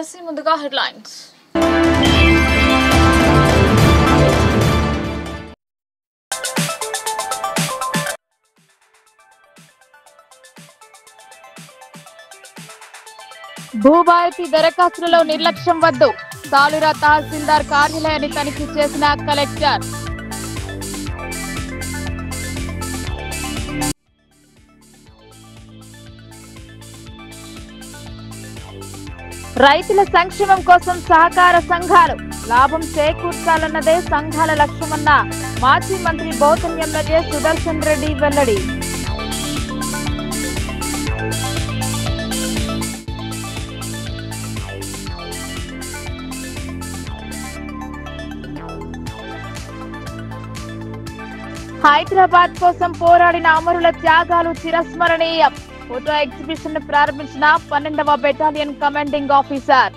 తెలిసి ముందుగా హెడ్లైన్స్. భూభారతి దరఖాస్తులలో నిర్లక్ష్యం వద్దు. సాలూరా తహసీల్దార్ కార్యాలయాన్ని తనిఖీ చేసిన కలెక్టర్. రైతుల సంక్షేమం కోసం సహకార సంఘాలు లాభం చేకూర్చాలన్నదే సంఘాల లక్ష్యమన్న మాజీ మంత్రి బౌద్ధం ఎమ్మెల్యే సుదర్శన్ రెడ్డి వెల్లడి. హైదరాబాద్ కోసం పోరాడిన అమరుల త్యాగాలు చిరస్మరణీయం. ఫోటో ఎగ్జిబిషన్ ను ప్రారంభించిన 12వ బెటాలియన్ కమాండింగ్ ఆఫీసర్.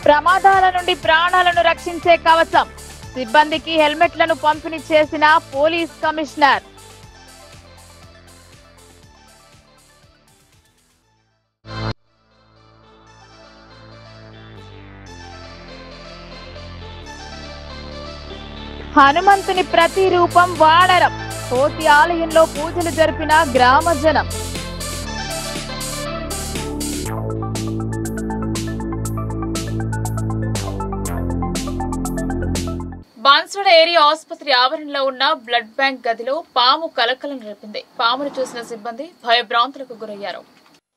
ప్రమాదాల నుండి ప్రాణాలను రక్షించే కవచం. సిబ్బందికి హెల్మెట్లను పంపిణీ చేసిన పోలీస్ కమిషనర్. హనుమంతుని ప్రతిరూపం వానరం. కోతి ఆలయంలో పూజలు జరిపిన గ్రామ జనం. బాన్స్వాడ ఏరియా ఆసుపత్రి ఆవరణలో ఉన్న బ్లడ్ బ్యాంక్ గదిలో పాము కలకలం రేపింది. పామును చూసిన సిబ్బంది భయభ్రాంతులకు గురయ్యారు.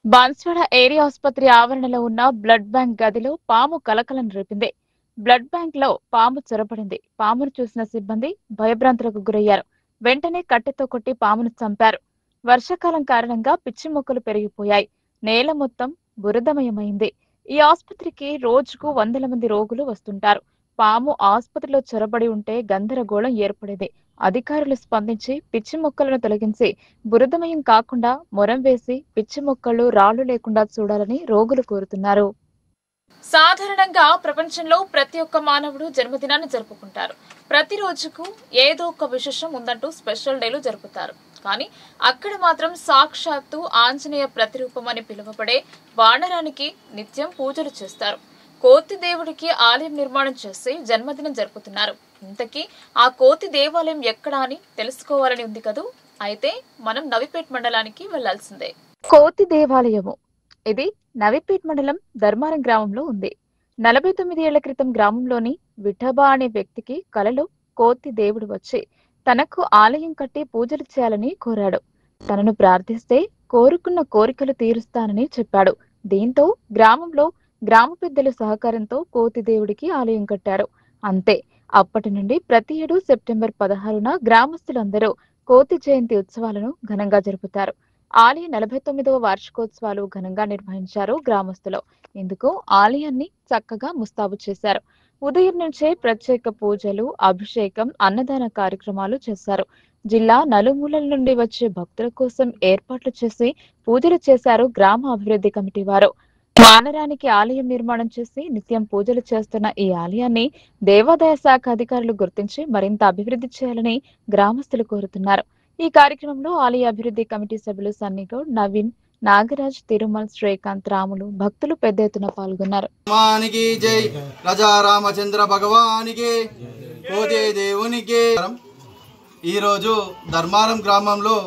బాన్స్వాడ ఏరియా ఆసుపత్రి ఆవరణలో ఉన్న బ్లడ్ బ్యాంక్ గదిలో పాము కలకలం రేపింది. బ్లడ్ బ్యాంక్ లో పాము చొరబడింది. పామును చూసిన సిబ్బంది భయభ్రాంతులకు గురయ్యారు. వెంటనే కట్టెతో కొట్టి పామును చంపారు. వర్షాకాలం కారణంగా పిచ్చి మొక్కలు పెరిగిపోయాయి. నేల మొత్తం బురదమయమైంది. ఈ ఆసుపత్రికి రోజుకు 100 మంది రోగులు వస్తుంటారు. పాము ఆసుపత్రిలో చొరబడి ఉంటే గందరగోళం ఏర్పడేది. అధికారులు స్పందించి పిచ్చి మొక్కలను తొలగించి బురదమయం కాకుండా మొరం వేసి పిచ్చి మొక్కలు రాళ్లు లేకుండా చూడాలని రోగులు కోరుతున్నారు. సాధారణంగా ప్రపంచంలో ప్రతి ఒక్క మానవుడు జన్మదినాన్ని జరుపుకుంటారు. ప్రతి రోజుకు ఏదో ఒక విశేషం ఉందంటూ స్పెషల్ డేలు జరుపుతారు. కానీ అక్కడ మాత్రం సాక్షాత్తు ఆంజనేయ ప్రతిరూపం అని పిలువబడే వానరానికి నిత్యం పూజలు చేస్తారు. కోతి దేవుడికి ఆలయం నిర్మాణం చేసి జన్మదినం జరుపుతున్నారు. ఇంతకీ ఆ కోతి దేవాలయం ఎక్కడా అని తెలుసుకోవాలని ఉంది కదూ. అయితే మనం నవిపేట్ మండలానికి వెళ్లాల్సిందే. కోతి దేవాలయము ఇది నవిపేట్ మండలం ధర్మారం గ్రామంలో ఉంది. 49 ఏళ్ల క్రితం గ్రామంలోని విఠబా అనే వ్యక్తికి కలలో కోతి దేవుడు వచ్చి తనకు ఆలయం కట్టి పూజలు చేయాలని కోరాడు. తనను ప్రార్థిస్తే కోరుకున్న కోరికలు తీరుస్తానని చెప్పాడు. దీంతో గ్రామంలో గ్రామ పెద్దల సహకారంతో కోతి దేవుడికి ఆలయం కట్టారు. అంతే, అప్పటి నుండి ప్రతి ఏడు సెప్టెంబర్ 16న గ్రామస్తులందరూ కోతి జయంతి ఉత్సవాలను ఘనంగా జరుపుతారు. ఆలయ 49వ వార్షికోత్సవాలు ఘనంగా నిర్వహించారు గ్రామస్తులు. ఇందుకు ఆలయాన్ని చక్కగా ముస్తాబు చేశారు. ఉదయం నుంచే ప్రత్యేక పూజలు, అభిషేకం, అన్నదాన కార్యక్రమాలు చేశారు. జిల్లా నలుమూలల నుండి వచ్చే భక్తుల కోసం ఏర్పాట్లు చేసి పూజలు చేశారు గ్రామ అభివృద్ధి కమిటీ వారు. వానరానికి ఆలయం నిర్మాణం చేసి నిత్యం పూజలు చేస్తున్న ఈ ఆలయాన్ని దేవాదాయ శాఖ అధికారులు గుర్తించి మరింత అభివృద్ధి చేయాలని గ్రామస్తులు కోరుతున్నారు. ఈ కార్యక్రమంలో ఆలయ అభివృద్ధి కమిటీ సభ్యులు సన్నిగౌడ్, నవీన్, నాగరాజ్, తిరుమల్, శ్రీకాంత్, రాములు, భక్తులు పెద్ద ఎత్తున పాల్గొన్నారు. ఈరోజు ధర్మారం గ్రామంలో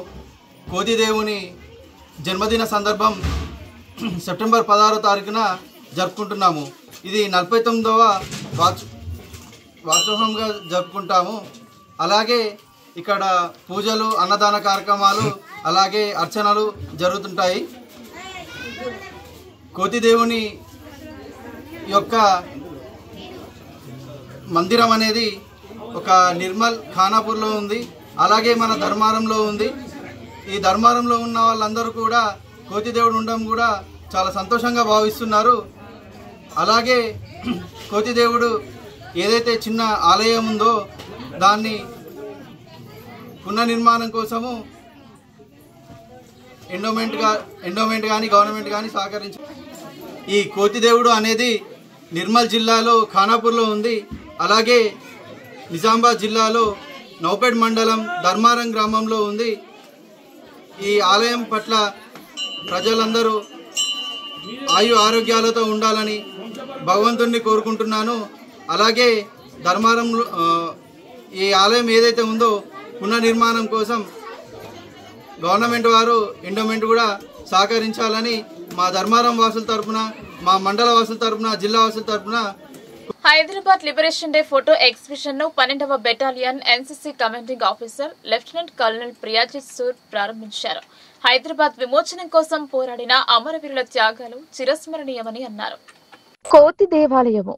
కోతి దేవుని జన్మదిన సందర్భం సెప్టెంబర్ 16వ తారీఖున జరుపుకుంటున్నాము. ఇది 49వ వార్షికంగా జరుపుకుంటాము. అలాగే ఇక్కడ పూజలు, అన్నదాన కార్యక్రమాలు, అలాగే అర్చనలు జరుగుతుంటాయి. కోతి దేవుని యొక్క మందిరం అనేది ఒక నిర్మల్ ఖానాపూర్లో ఉంది. అలాగే మన ధర్మారంలో ఉంది. ఈ ధర్మారంలో ఉన్న వాళ్ళందరూ కూడా కోతి దేవుడు ఉండడం కూడా చాలా సంతోషంగా భావిస్తున్నారు. అలాగే కోతి దేవుడు ఏదైతే చిన్న ఆలయం ఉందో దాన్ని పునర్నిర్మాణం కోసము ఎండోమెంట్ కానీ గవర్నమెంట్ కానీ సహకరించి ఈ కోతి దేవుడు అనేది నిర్మల్ జిల్లాలో ఖానాపూర్లో ఉంది. అలాగే నిజామాబాద్ జిల్లాలో నౌపేడ్ మండలం ధర్మారం గ్రామంలో ఉంది. ఈ ఆలయం పట్ల ప్రజలందరూ ఆయు ఆరోగ్యాలతో ఉండాలని భగవంతుణ్ణి కోరుకుంటున్నాను. అలాగే ధర్మారంలో ఈ ఆలయం ఏదైతే ఉందో పునర్నిర్మాణం కోసం గవర్నమెంట్ వారు ఎండోమెంట్ కూడా సహకరించాలని మా ధర్మారం వాసుల తరపున, మా మండల వాసుల తరపున, జిల్లా వాసుల తరపున Hyderabad liberation day photo exhibition ను 12వ battalion NCC commanding officer lieutenant colonel Priyajit Sur ప్రారంభించారు. హైదరాబాద్ విమోచనం కోసం పోరాడిన అమరవీరుల త్యాగాలు చిరస్మరణీయమని అన్నారు. కోతి దేవాలయము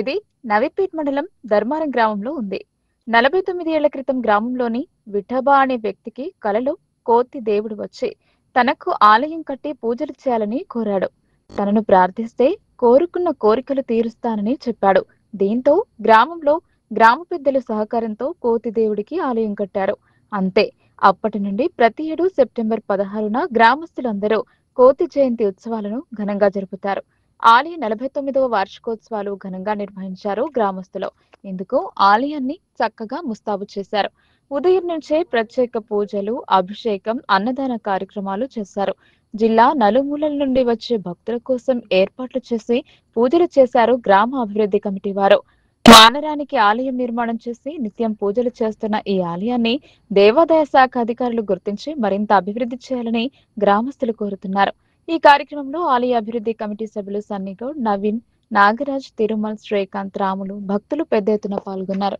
ఇది నవీపేట్ మండలం ధర్మారం గ్రామంలో ఉంది. 49 ఏళ్ల క్రితం గ్రామంలోని విఠబా అనే వ్యక్తికి కలలో కోతి దేవుడు వచ్చి తనకు ఆలయం కట్టి పూజలు చేయాలని కోరాడు. తనను ప్రార్థిస్తే కోరుకున్న కోరికలు తీరుస్తానని చెప్పాడు. దీంతో గ్రామంలో గ్రామ పెద్దల సహకారంతో కోతి దేవుడికి ఆలయం కట్టారు. అంతే, అప్పటి నుండి ప్రతి ఏడు సెప్టెంబర్ 16న గ్రామస్తులందరూ కోతి జయంతి ఉత్సవాలను ఘనంగా జరుపుతారు. ఆలయ 49వ వార్షికోత్సవాలు ఘనంగా నిర్వహించారు గ్రామస్తులు. ఇందుకు ఆలయాన్ని చక్కగా ముస్తాబు చేశారు. ఉదయం నుంచే ప్రత్యేక పూజలు, అభిషేకం, అన్నదాన కార్యక్రమాలు చేశారు. జిల్లా నలుమూలల నుండి వచ్చే భక్తుల కోసం ఏర్పాట్లు చేసి పూజలు చేశారు గ్రామ అభివృద్ధి కమిటీ వారు. వానరానికి ఆలయం నిర్మాణం చేసి నిత్యం పూజలు చేస్తున్న ఈ ఆలయాన్ని దేవాదాయ శాఖ అధికారులు గుర్తించి మరింత అభివృద్ధి చేయాలని గ్రామస్తులు కోరుతున్నారు. ఈ కార్యక్రమంలో ఆలయ అభివృద్ధి కమిటీ సభ్యులు సన్నిగౌడ్, నవీన్, నాగరాజ్, తిరుమల్, శ్రీకాంత్, రాములు, భక్తులు పెద్ద ఎత్తున పాల్గొన్నారు.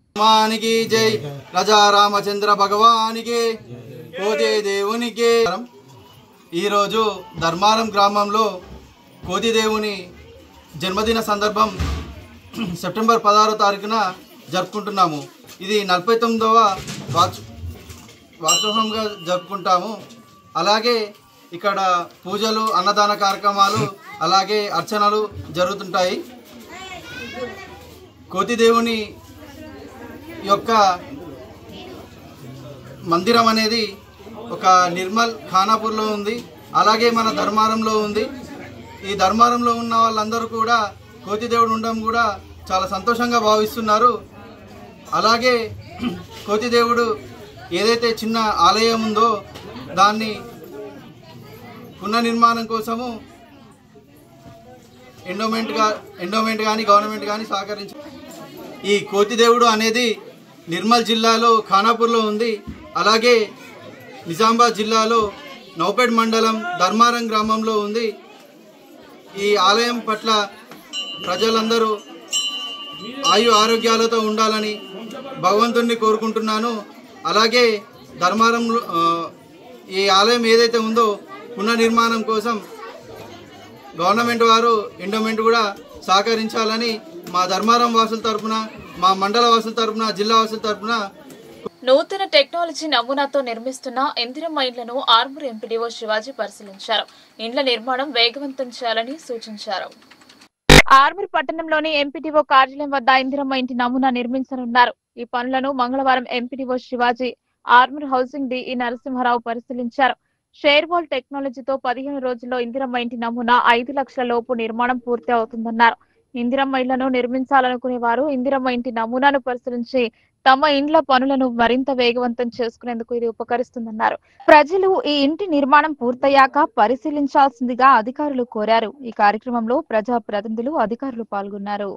రామచంద్ర భగవానికి, కోతి దేవునికి. ఈ రోజు ధర్మారం గ్రామంలో కోతి దేవుని జన్మదిన సందర్భం సెప్టెంబర్ 16వ తారీఖున జరుపుకుంటున్నాము. ఇది 49వ వార్షికంగా జరుపుకుంటాము. అలాగే ఇక్కడ పూజలు, అన్నదాన కార్యక్రమాలు, అలాగే అర్చనలు జరుగుతుంటాయి. కోతి దేవుని యొక్క మందిరం అనేది ఒక నిర్మల్ ఖానాపూర్లో ఉంది. అలాగే మన ధర్మారంలో ఉంది. ఈ ధర్మారంలో ఉన్న వాళ్ళందరూ కూడా కోతి దేవుడు ఉండడం కూడా చాలా సంతోషంగా భావిస్తున్నారు. అలాగే కోతి దేవుడు ఏదైతే చిన్న ఆలయం ఉందో దాన్ని పునర్నిర్మాణం కోసము ఎండోమెంట్ కానీ గవర్నమెంట్ కానీ సహకరించారు. ఈ కోతి దేవుడు అనేది నిర్మల్ జిల్లాలో ఖానాపూర్లో ఉంది. అలాగే నిజామాబాద్ జిల్లాలో నౌపేడ్ మండలం ధర్మారం గ్రామంలో ఉంది. ఈ ఆలయం పట్ల ప్రజలందరూ ఆయు ఆరోగ్యాలతో ఉండాలని భగవంతుణ్ణి కోరుకుంటున్నాను. అలాగే ధర్మారంలో ఈ ఆలయం ఏదైతే ఉందో పునర్నిర్మాణం కోసం గవర్నమెంట్ వారు ఎండోమెంట్ కూడా సహకరించాలని మా ధర్మారం వాసుల తరపున, మా మండల వాసుల తరపున, జిల్లా వాసుల తరపున నూతన టెక్నాలజీ నమూనాతో నిర్మిస్తున్న ఇందిరమ్మ ఇండ్లను ఆర్మూర్ ఎంపీడీఓ శివాజీ పరిశీలించారు. ఇండ్ల నిర్మాణం వేగవంతం చేయాలని సూచించారు. ఆర్మూర్ పట్టణంలోని ఎంపీడీఓ కార్యాలయం వద్ద ఇందిరమ్మ ఇంటి నమూనా నిర్మించనున్నారు. ఈ పనులను మంగళవారం MPDO Shivaji, Armoor housing DE Narasimharao పరిశీలించారు. షేర్ వాల్ టెక్నాలజీతో 15 రోజుల్లో ఇందిరమ్మ ఇంటి నమూనా 5 లక్షల లోపు నిర్మాణం పూర్తి అవుతుందన్నారు. ఇందిరమ్మ ఇళ్లను నిర్మించాలనుకునే వారు ఇందిరమ్మ ఇంటి నమూనాను పరిశీలించి తమ ఇండ్ల పనులను మరింత వేగవంతం చేసుకునేందుకు ఇది ఉపకరిస్తుందన్నారు. ప్రజలు ఈ ఇంటి నిర్మాణం పూర్తయ్యాక పరిశీలించాల్సిందిగా అధికారులు కోరారు. ఈ కార్యక్రమంలో ప్రజా ప్రతినిధులు, అధికారులు పాల్గొన్నారు.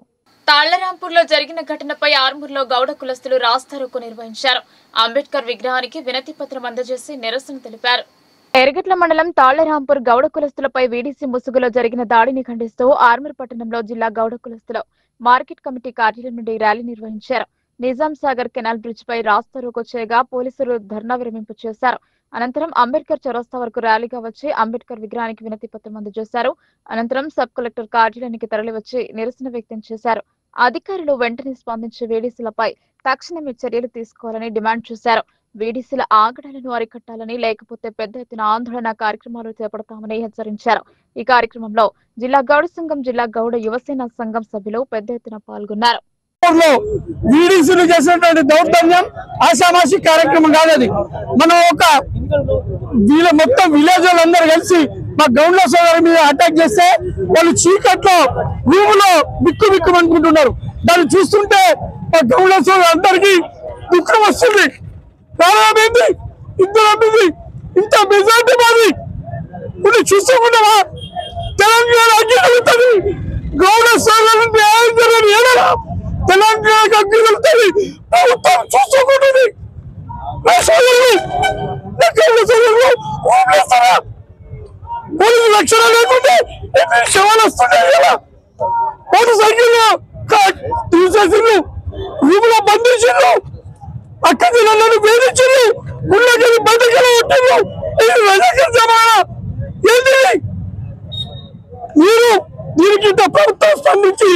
తాళ్లరాంపూర్లో జరిగిన ఘటనపై ఆర్మూర్లో గౌడ కులస్తులు రాస్తారోకో నిర్వహించారు. అంబేద్కర్ విగ్రహానికి వినతి పత్రం అందజేసి నిరసన తెలిపారు. ఎర్గట్ల మండలం తాళ్లరాంపూర్ గౌడ కులస్తులపై వీడీసీ ముసుగులో జరిగిన దాడిని ఖండిస్తూ ఆర్మూర్ పట్టణంలో జిల్లా గౌడ కులస్తులు మార్కెట్ కమిటీ కార్యాలయం నుండి ర్యాలీ నిర్వహించారు. నిజాం సాగర్ కెనాల్ బ్రిడ్జ్ పై రాస్తారోకో చేయగా పోలీసులు ధర్నా విరమింపు చేశారు. అనంతరం అంబేద్కర్ చౌరస్తా వరకు ర్యాలీగా వచ్చి అంబేద్కర్ విగ్రహానికి వినతి పత్రం అందజేశారు. అనంతరం సబ్ కలెక్టర్ కార్యాలయానికి తరలివచ్చి నిరసన వ్యక్తం చేశారు. అధికారులు వెంటనే స్పందించి వీడీసీలపై తక్షణమే చర్యలు తీసుకోవాలని డిమాండ్ చేశారు. వీడీసీల ఆగడాలను అరికట్టాలని, లేకపోతే పెద్ద ఎత్తున ఆందోళన కార్యక్రమాలు చేపడతామని హెచ్చరించారు. ఈ కార్యక్రమంలో జిల్లా గౌడ సంఘం, జిల్లా గౌడ యువసేన సంఘం సభ్యులు పెద్ద ఎత్తున పాల్గొన్నారు. వీడీసీలు చేసినటువంటి దౌర్జన్యం ఆషామాషి కార్యక్రమం కాదది. మనం ఒక మొత్తం విలేజ్ వాళ్ళందరూ కలిసి మా గౌండ్ల సోదరు మీద అటాక్ చేస్తే వాళ్ళు చీకట్లో రూములో బిక్కు బిక్కు అనుకుంటున్నారు. దాన్ని చూస్తుంటే మా గౌండ్ల సోదరు అందరికీ దుఃఖం వస్తుంది. ప్రారంభమైంది. ఇద్దరు ఇంత మెజార్టీ మాది ఇది చూసుకుంటావా? తెలంగాణ అగ్గిగలుగుతుంది, గౌడ సోదరులు న్యాయం జరగని ఏదైనా తెలంగాణకు అగ్గిగలుగుతుంది. ప్రభుత్వం చూసుకుంటుంది. పోలీసు రక్షణ లేకుంటే శవాలు వస్తున్నాయి కదా. మోటార్ సైకిల్లో తీసేసిండ్రు, రూములో బంధించిండ్రు, అక్క జిల్లాలను వేధించిండ్రు, గుళ్ళకెళ్ళి బయటకెళ్ళి కొట్టిండ్రు. ఇది రజాకర్ జమానా ఏంటి? మీరు దీనికి ప్రభుత్వం స్పందించి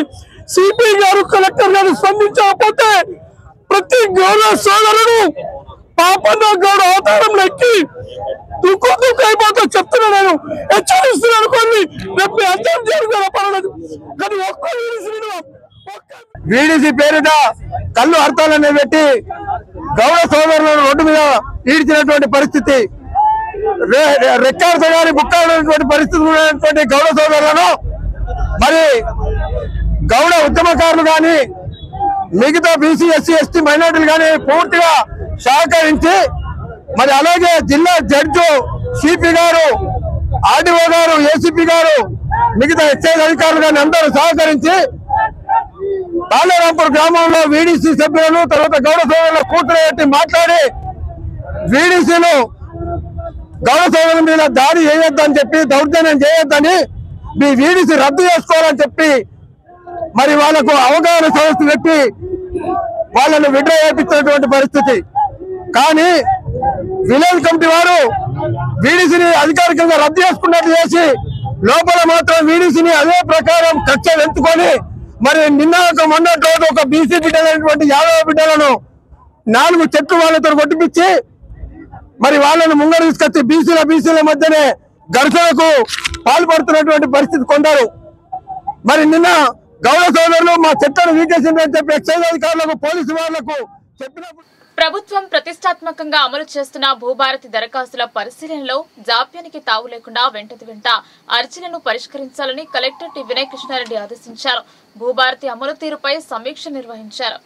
సిపి గారు కలెక్టర్ గారు స్పందించకపోతే ప్రతి గౌరవ సోదరుడు పాపన్న గౌడ అవతారంలో ఎక్కి దుఃఖ అయిపోతా చెప్తున్నా. నేను హెచ్చరిస్తున్నాను. కొన్ని రేపు అర్థం జరుగుతుందా పర్వాలేదు, కానీ ఒక్క వీడిసి పేరిట కళ్ళు హర్తాలనే పెట్టి గౌడ సోదరులను రోడ్డు మీద ఈడ్చినటువంటి పరిస్థితి, రెక్కాడుతో గారి బుక్కాడటువంటి పరిస్థితి ఉన్నటువంటి గౌడ సోదరులను మరి గౌడ ఉద్యమకారులు కానీ మిగతా బీసీ ఎస్సీ ఎస్టీ మైనార్టీలు కానీ పూర్తిగా సహకరించి మరి అలాగే జిల్లా జడ్జి సిపి గారు ఆర్డీఓ గారు ఏసీపీ గారు మిగతా ఎక్సైజ్ అధికారులు కానీ అందరూ సహకరించి బాలరాంపూర్ గ్రామంలో వీడీసీ సభ్యులను తర్వాత గౌడ సోదరుల కూతురు మాట్లాడి వీడీసీలు గౌడ సోదరుల మీద దాడి చేయొద్దని చెప్పి దౌర్జన్యం చేయొద్దని మీ వీడీసీ రద్దు చేసుకోవాలని చెప్పి మరి వాళ్లకు అవగాహన సదస్సు పెట్టి వాళ్ళను విడ్రా చేయించినటువంటి పరిస్థితి. కానీ విలేజ్ కమిటీ వారు వీడీసీని అధికారికంగా రద్దు చేసుకున్నట్టు చేసి లోపల మాత్రం వీడీసీని అదే ప్రకారం కక్ష వెంచుకొని మరి నిన్న మొన్నటి రోజు ఒక బీసీ బిడ్డలైనటువంటి యాదవ బిడ్డలను 4 చెట్లు వాళ్ళతో కొట్టిపించి మరి వాళ్ళను ముంగడు తీసుకొచ్చి బీసీల మధ్యనే ఘర్షణకు పాల్పడుతున్నటువంటి పరిస్థితి కొందరు. మరి నిన్న గౌడ సోదరులు మా చెట్లను వీకేసిందని చెప్పి ఎక్సైజ్ అధికారులకు పోలీసు వాళ్లకు చెప్పినప్పుడు ప్రభుత్వం ప్రతిష్టాత్మకంగా అమలు చేస్తున్న భూభారతి దరఖాస్తుల పరిశీలనలో జాప్యానికి తావు లేకుండా వెంట అర్జీలను పరిష్కరించాలని కలెక్టర్ టి వినయ్ కృష్ణారెడ్డి ఆదేశించారు. భూభారతి అమలు తీరుపై సమీక్ష నిర్వహించారు.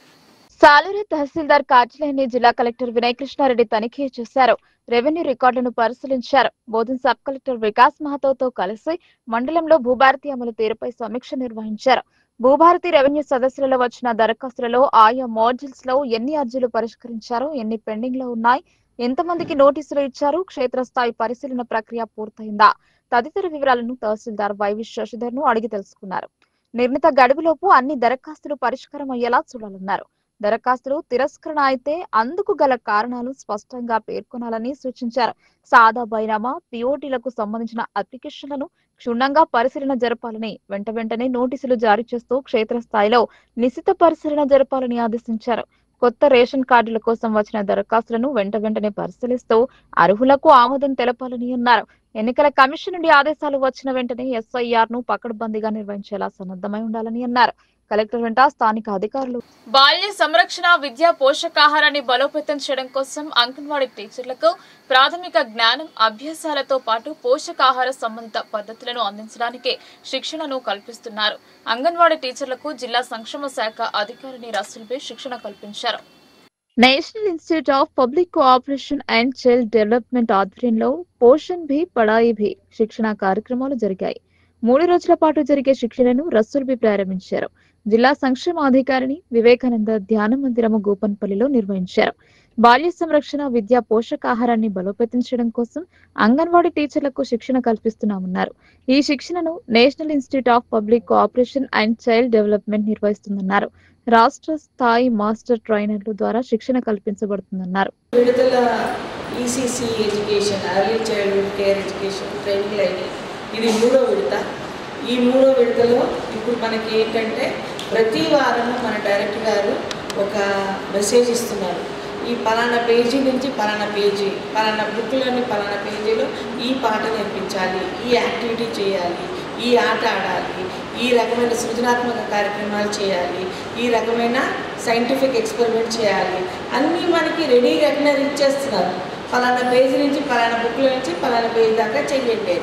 సాలూరు తహసీల్దార్ కార్యాలయాన్ని జిల్లా కలెక్టర్ వినయ్ కృష్ణారెడ్డి తనిఖీ చేశారు. రెవెన్యూ రికార్డులను పరిశీలించారు. బోధన్ సబ్ కలెక్టర్ వికాస్ మహతోతో కలిసి మండలంలో భూభారతి అమలు తీరుపై సమీక్ష నిర్వహించారు. భూభారతి రెవెన్యూ సదస్సులలో వచ్చిన దరఖాస్తులలో ఆయా మోడ్యూల్స్ లో ఎన్ని అర్జీలు పరిష్కరించారు, ఎన్ని పెండింగ్ లో ఉన్నాయి, ఎంతమందికి నోటీసులు ఇచ్చారు, క్షేత్రస్థాయి పరిశీలన ప్రక్రియ పూర్తయిందా తదితర వివరాలను తహసీల్దార్ వైవి శశిధర్ ను అడిగి తెలుసుకున్నారు. నిర్ణీత గడువులోపు అన్ని దరఖాస్తులు పరిష్కారం అయ్యేలా చూడాలన్నారు. దరఖాస్తులు తిరస్కరణ అయితే అందుకు గల కారణాలు స్పష్టంగా పేర్కొనాలని సూచించారు. సాదా బైనామా పిఓటీలకు సంబంధించిన అప్లికేషన్లను క్షుణ్ణంగా పరిశీలన జరపాలని, వెంటనే నోటీసులు జారీ చేస్తూ క్షేత్రస్థాయిలో నిశిత పరిశీలన జరపాలని ఆదేశించారు. కొత్త రేషన్ కార్డుల కోసం వచ్చిన దరఖాస్తులను వెంటనే పరిశీలిస్తూ అర్హులకు ఆమోదం తెలపాలని అన్నారు. ఎన్నికల కమిషన్ నుండి ఆదేశాలు వచ్చిన వెంటనే ఎస్ఐఆర్ ను పకడ్బందీగా నిర్వహించేలా సన్నద్ధమై ఉండాలని అన్నారు. కలెక్టర్ వెంట స్థానిక అధికారులు బాల్య సంరక్షణ విద్యా పోషకాహారాన్ని బలోపేతం చేయడం కోసం అంగన్వాడీ టీచర్లకు ప్రాథమిక జ్ఞానం అభ్యాసాలతో పాటు పోషకాహార సంబంధిత పద్ధతులను అందించడానికి శిక్షణను కల్పిస్తున్నారు. అంగన్వాడీ టీచర్లకు జిల్లా సంక్షేమ శాఖ అధికారిని రసూల్బే శిక్షణ కల్పించారు. National Institute of Public Cooperation and Child development ఆధ్వర్యంలో పోషణ్ భీ పడాయి భీ శిక్షణ కార్యక్రమాలు జరిగాయి. 3 రోజుల పాటు జరిగే శిక్షణను రసూల్బీ ప్రారంభించారు. జిల్లా సంక్షేమాధికారిని వివేకానంద ధ్యాన మందిరము గోపన్పల్లిలో నిర్వహించారు. బాల్య సంరక్షణ విద్యా పోషకాహారాన్ని బలోపేతం చేయడం కోసం అంగన్వాడీ టీచర్లకు శిక్షణ కల్పిస్తున్నామన్నారు. ఈ శిక్షణను National Institute of Public Cooperation and Child Development నిర్వహిస్తుందన్నారు. రాష్ట్ర స్థాయి మాస్టర్ ట్రైనర్ల ద్వారా శిక్షణ కల్పించబడుతుందన్నారు. ఇది 3వ విడత. ఈ 3వ విడతలో ఇప్పుడు మనకి ఏంటంటే ప్రతి వారము మన డైరెక్టర్ గారు ఒక మెసేజ్ ఇస్తున్నారు. ఈ పలానా పేజీ నుంచి పలానా పేజీ, పలానా బుక్లోని పలానా పేజీలో ఈ పాట నేర్పించాలి, ఈ యాక్టివిటీ చేయాలి, ఈ ఆట ఆడాలి, ఈ రకమైన సృజనాత్మక కార్యక్రమాలు చేయాలి, ఈ రకమైన సైంటిఫిక్ ఎక్స్పెరిమెంట్ చేయాలి, అన్నీ మనకి రెడీగా ఇచ్చేస్తున్నారు. పలానా పేజీ నుంచి పలానా బుక్లో నుంచి పలానా పేజీ దాకా చెయ్యండి.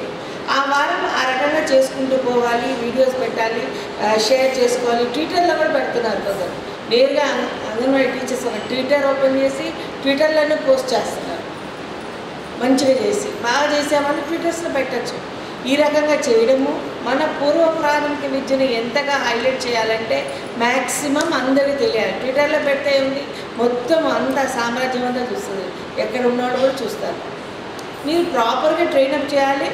ఆ వారం ఆ రకంగా చేసుకుంటూ పోవాలి, వీడియోస్ పెట్టాలి, షేర్ చేసుకోవాలి. ట్విట్టర్లో కూడా పెడుతున్నారు కొందరు. నేరుగా అంగన్వాడీ టీచర్స్ ఒక ట్విట్టర్ ఓపెన్ చేసి ట్విట్టర్లోనే పోస్ట్ చేస్తున్నారు. మంచిగా చేసి బాగా చేసామని ట్విట్టర్స్లో పెట్టచ్చు. ఈ రకంగా చేయడము మన పూర్వ ప్రాథమిక విద్యను ఎంతగా హైలైట్ చేయాలంటే మ్యాక్సిమం అందరికీ తెలియాలి. ట్విట్టర్లో పెడితే ఉంది మొత్తం అంతా సామ్రాజ్యం అంతా చూస్తుంది, ఎక్కడ ఉన్నాడు కూడా చూస్తారు. మీరు ప్రాపర్గా ట్రైనప్ చేయాలి,